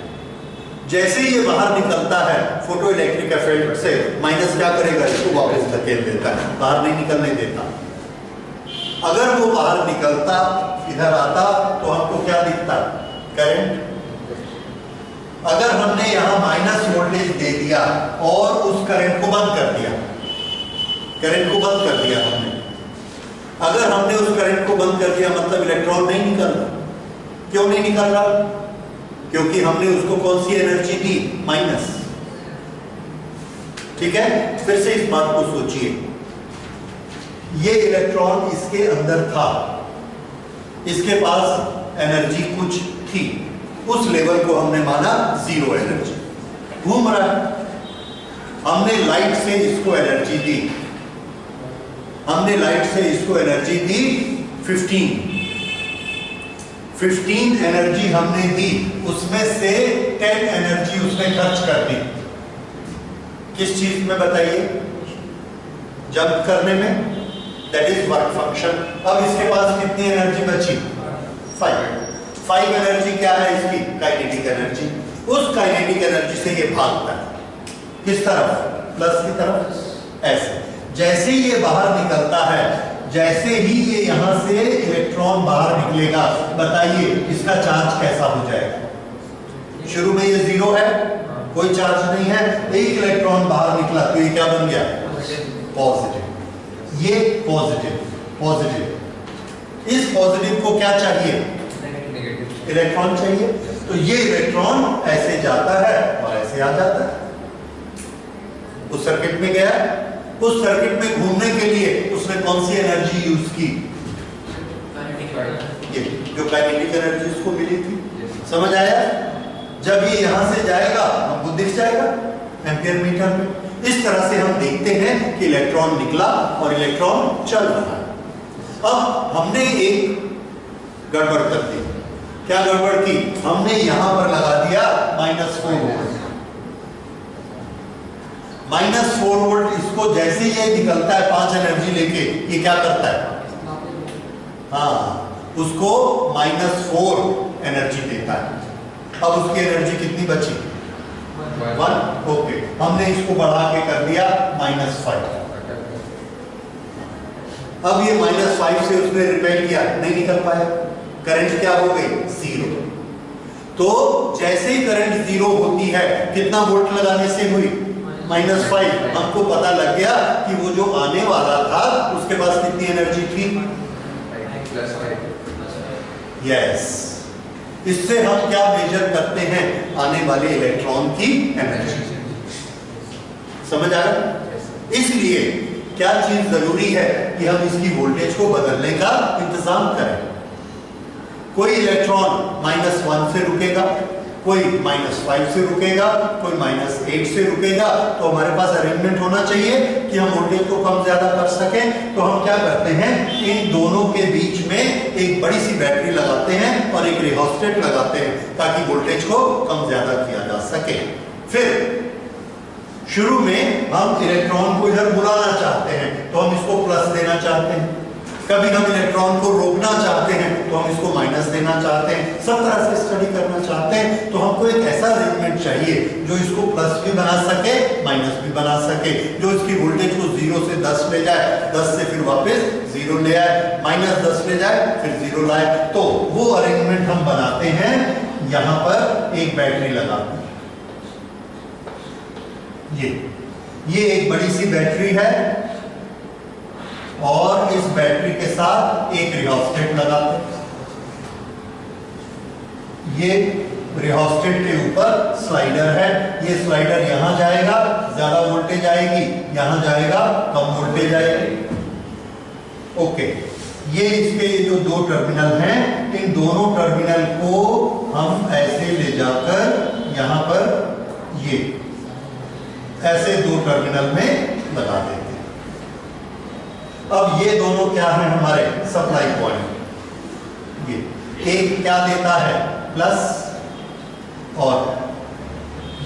जैसे ये बाहर निकलता है फोटो इलेक्ट्रिक इफेक्ट से, माइनस क्या करेगा, इसको वापस धकेल देता है, बाहर नहीं निकलने देता। अगर वो बाहर निकलता, इधर आता, तो हमको क्या दिखता, करंट। अगर हमने यहां माइनस वोल्टेज दे दिया और उस करंट को बंद कर दिया, करंट को बंद कर दिया हमने, अगर हमने उस करंट को बंद कर दिया मतलब इलेक्ट्रॉन नहीं निकल रहा। क्यों नहीं निकल रहा? क्योंकि हमने उसको कौन सी एनर्जी दी, माइनस। ठीक है, फिर से इस बात को सोचिए, ये इलेक्ट्रॉन इसके अंदर था, इसके पास एनर्जी कुछ थी, उस लेवल को हमने माना जीरो एनर्जी, घूम रहा है। हमने लाइट से इसको एनर्जी दी, हमने लाइट से इसको एनर्जी दी 15 एनर्जी हमने दी, उसमें से 10 एनर्जी उसने खर्च कर दी। किस चीज में बताइए? जंप करने में, दैट इज वर्क फंक्शन। अब इसके पास कितनी एनर्जी बची? 5 एनर्जी क्या है इसकी? Kinetic energy. उस काइनेटिक एनर्जी से ये भागता है किस तरफ? प्लस की तरफ। ऐसे जैसे ये बाहर निकलता है, जैसे ही ये यहां से इलेक्ट्रॉन बाहर निकलेगा, बताइए इसका चार्ज कैसा हो जाएगा? शुरू में ये जीरो है, कोई चार्ज नहीं है, एक इलेक्ट्रॉन बाहर निकला तो ये क्या बन गया? पॉजिटिव। ये पॉजिटिव, पॉजिटिव। इस पॉजिटिव को क्या चाहिए? इलेक्ट्रॉन चाहिए। तो ये इलेक्ट्रॉन ऐसे जाता है और ऐसे आ जाता है, उस सर्किट में गया। उस सर्किट में घूमने के लिए उसने कौन सी एनर्जी यूज की? ये जो काइनेटिक एनर्जी उसको मिली थी। समझ आया? जब ये यहां से जाएगा हमको दिख जाएगा एम्पियर मीटर में। इस तरह से हम देखते हैं कि इलेक्ट्रॉन निकला और इलेक्ट्रॉन चल रहा है। अब हमने एक गड़बड़ कर दी। क्या गड़बड़ की? हमने यहां पर लगा दिया -4 वोल्ट। -4 वोल्ट, इसको जैसे ये निकलता है 5 एनर्जी लेके, ये क्या करता है? हाँ, उसको -4 एनर्जी देता है। अब उसकी एनर्जी कितनी बची? 1। ओके, हमने इसको बढ़ा के कर दिया -5। अब ये -5 से उसने रिपेल किया, नहीं निकल पाया, करंट क्या हो गई? 0। तो जैसे ही करंट 0 होती है, कितना वोल्ट लगाने से हुई? -5। हमको पता लग गया कि वो जो आने वाला था उसके पास कितनी एनर्जी थी? यस। इससे हम क्या मेजर करते हैं? आने वाले इलेक्ट्रॉन की एनर्जी। समझ आ रहा? इसलिए क्या चीज जरूरी है कि हम इसकी वोल्टेज को बदलने का इंतजाम करें। कोई इलेक्ट्रॉन -1 से रुकेगा, कोई -5 से रुकेगा, कोई -8 से रुकेगा। तो हमारे पास अरेंजमेंट होना चाहिए कि हम वोल्टेज को कम ज्यादा कर सकें। तो हम क्या करते हैं, इन दोनों के बीच में एक बड़ी सी बैटरी लगाते हैं और एक रिहोस्टेट लगाते हैं ताकि वोल्टेज को कम ज्यादा किया जा सके। फिर शुरू में हम इलेक्ट्रॉन को इधर बुलाना चाहते हैं तो हम इसको प्लस देना चाहते हैं, कभी हम इलेक्ट्रॉन को रोकना चाहते हैं तो हम इसको माइनस देना चाहते हैं। सब तरह से स्टडी करना चाहते हैं तो हमको एक ऐसा अरेंजमेंट चाहिए जो इसको प्लस भी बना सके, माइनस भी बना सके, जो इसकी वोल्टेज को 0 से 10 ले जाए, 10 से फिर वापस 0 ले आए, -10 ले जाए, फिर 0 लाए। तो वो अरेंजमेंट हम बनाते हैं। यहां पर एक बैटरी लगाते हैं, ये एक बड़ी सी बैटरी है, और इस बैटरी के साथ एक रिहोस्टेट लगाते हैं। ये रिहोस्टेट के ऊपर स्लाइडर है, ये स्लाइडर यहां जाएगा, ज्यादा वोल्टेज आएगी, यहां जाएगा, कम वोल्टेज आएगी। ओके, ये इसके जो दो टर्मिनल हैं, इन दोनों टर्मिनल को हम ऐसे ले जाकर यहां पर ये ऐसे दो टर्मिनल में लगा देते हैं। अब ये दोनों क्या है हमारे सप्लाई पॉइंट। ये एक क्या देता है प्लस, और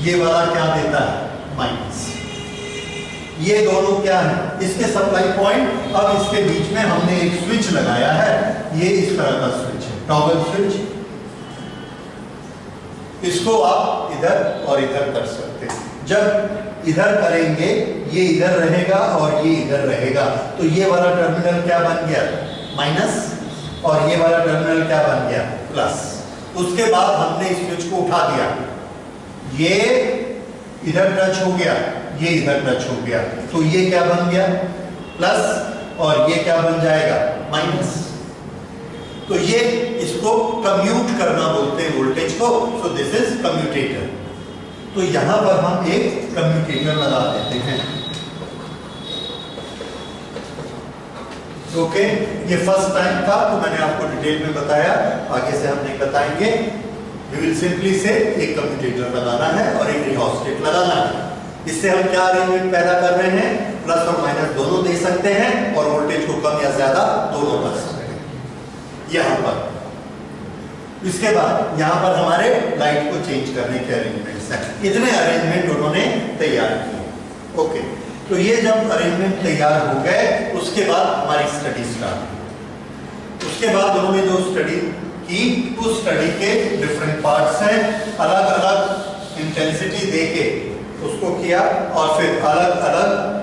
ये वाला क्या देता है माइनस। ये दोनों क्या है इसके सप्लाई पॉइंट। अब इसके बीच में हमने एक स्विच लगाया है, ये इस तरह का स्विच है, टॉगल स्विच। इसको आप इधर और इधर कर सकते हैं। जब इधर करेंगे ये इधर रहेगा और ये इधर रहेगा, तो ये वाला टर्मिनल क्या बन गया माइनस, और ये वाला टर्मिनल क्या बन गया प्लस। उसके बाद हमने इस स्विच को उठा दिया, ये इधर टच हो गया, ये इधर टच हो गया, तो ये क्या बन गया प्लस, और ये क्या बन जाएगा माइनस। तो ये इसको कम्यूट करना बोलते हैं वोल्टेज को। So this is commutator. तो यहां पर हम एक कम्यूटेटर लगा देते हैं। ओके, ये फर्स्ट टाइम था तो मैंने आपको डिटेल में बताया, आगे से हम नहीं बताएंगे। वी विल सिंपली से एक कम्यूटेटर लगाना है और एक रिहोस्टेट लगाना है। इससे हम क्या अरेंजमेंट पैदा कर रहे हैं, प्लस और माइनस दोनों दे सकते हैं और वोल्टेज को कम या ज्यादा दोनों कर सकते हैं यहां पर। इसके बाद यहां पर हमारे लाइट को चेंज करने के अरेंजमेंट्स हैं। इतने अरेंजमेंट उन्होंने तैयार किए। ओके, तो ये जब अरेंजमेंट तैयार हो गए उसके बाद हमारी स्टडी स्टार्ट हुई। उसके बाद उन्होंने जो स्टडी की, उस स्टडी के डिफरेंट पार्ट्स हैं, अलग अलग इंटेंसिटी देके उसको किया और फिर अलग अलग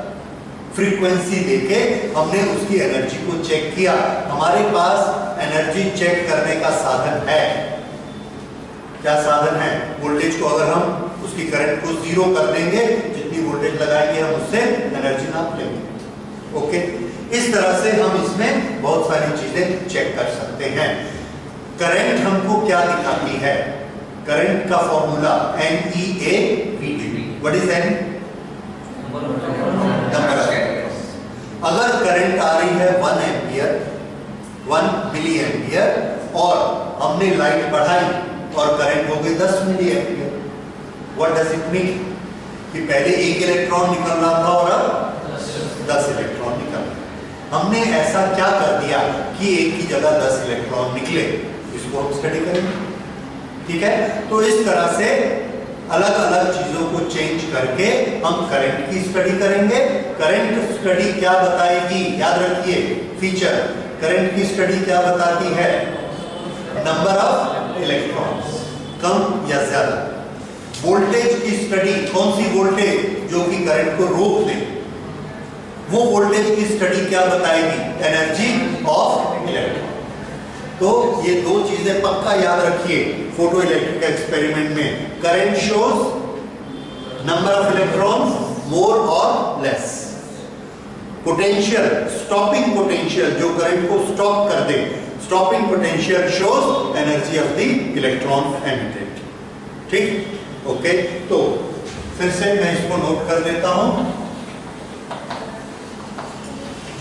फ्रीक्वेंसी देके हमने उसकी एनर्जी को चेक किया। हमारे पास एनर्जी चेक करने का साधन है। क्या साधन है? वोल्टेज को अगर हम उसकी करंट को जीरो कर देंगे, जितनी वोल्टेज लगाएंगे हम उससे एनर्जी नाप लेंगे। ओके, इस तरह से हम इसमें बहुत सारी चीजें चेक कर सकते हैं। करंट हमको क्या दिखाती है? करंट का formula NEAVT। What is N? अगर करंट आ रही है 1 एम्पियर, 1 मिली एम्पियर, और हमने लाइट बढ़ाई और करंट हो गई 10 milli ampere, what does it mean? कि पहले एक इलेक्ट्रॉन निकल रहा था और अब 10 इलेक्ट्रॉन निकल रहा। हमने ऐसा क्या कर दिया कि एक की जगह 10 इलेक्ट्रॉन निकले। इसको हम स्टडी करेंगे, ठीक है। तो इस तरह से अलग अलग चीजों को चेंज करके हम करंट की स्टडी करेंगे। करंट स्टडी क्या बताएगी? याद रखिए फीचर, करंट की स्टडी क्या बताती है? नंबर ऑफ इलेक्ट्रॉन्स, कम या ज्यादा। वोल्टेज की स्टडी, कौन सी वोल्टेज? जो कि करंट को रोक दे। वो वोल्टेज की स्टडी क्या बताएगी? Energy of electron. तो ये दो चीजें पक्का याद रखिए फोटो इलेक्ट्रिक एक्सपेरिमेंट में। Current shows number of electrons more और लेस। पोटेंशियल, स्टॉपिंग पोटेंशियल, जो करंट को स्टॉप कर दे, stopping potential shows energy of the electron emitted. ठीक, ओके। तो फिर से मैं इसको नोट कर देता हूं।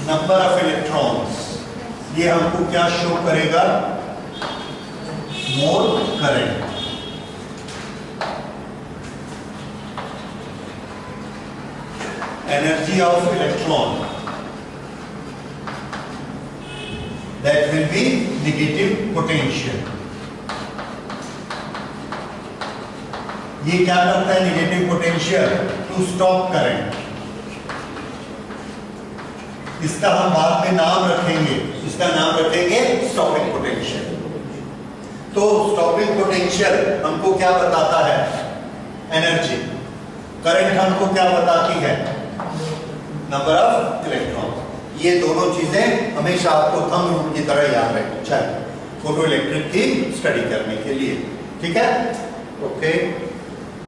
नंबर ऑफ इलेक्ट्रॉन्स, ये हमको क्या शो करेगा? More current. Energy of electron, that will be negative potential. ये क्या करता है negative potential? To stop current. इसका हम बाद में नाम रखेंगे, इसका नाम रखेंगे स्टॉपिंग पोटेंशियल। तो स्टॉपिंग पोटेंशियल हमको क्या बताता है? एनर्जी। करंट हमको क्या बताती है? Number of electron. ये दोनों चीजें हमेशा आपको थंब रूल की तरह याद रखनी चाहिए फोटो इलेक्ट्रिक की स्टडी करने के लिए, ठीक है। ओके।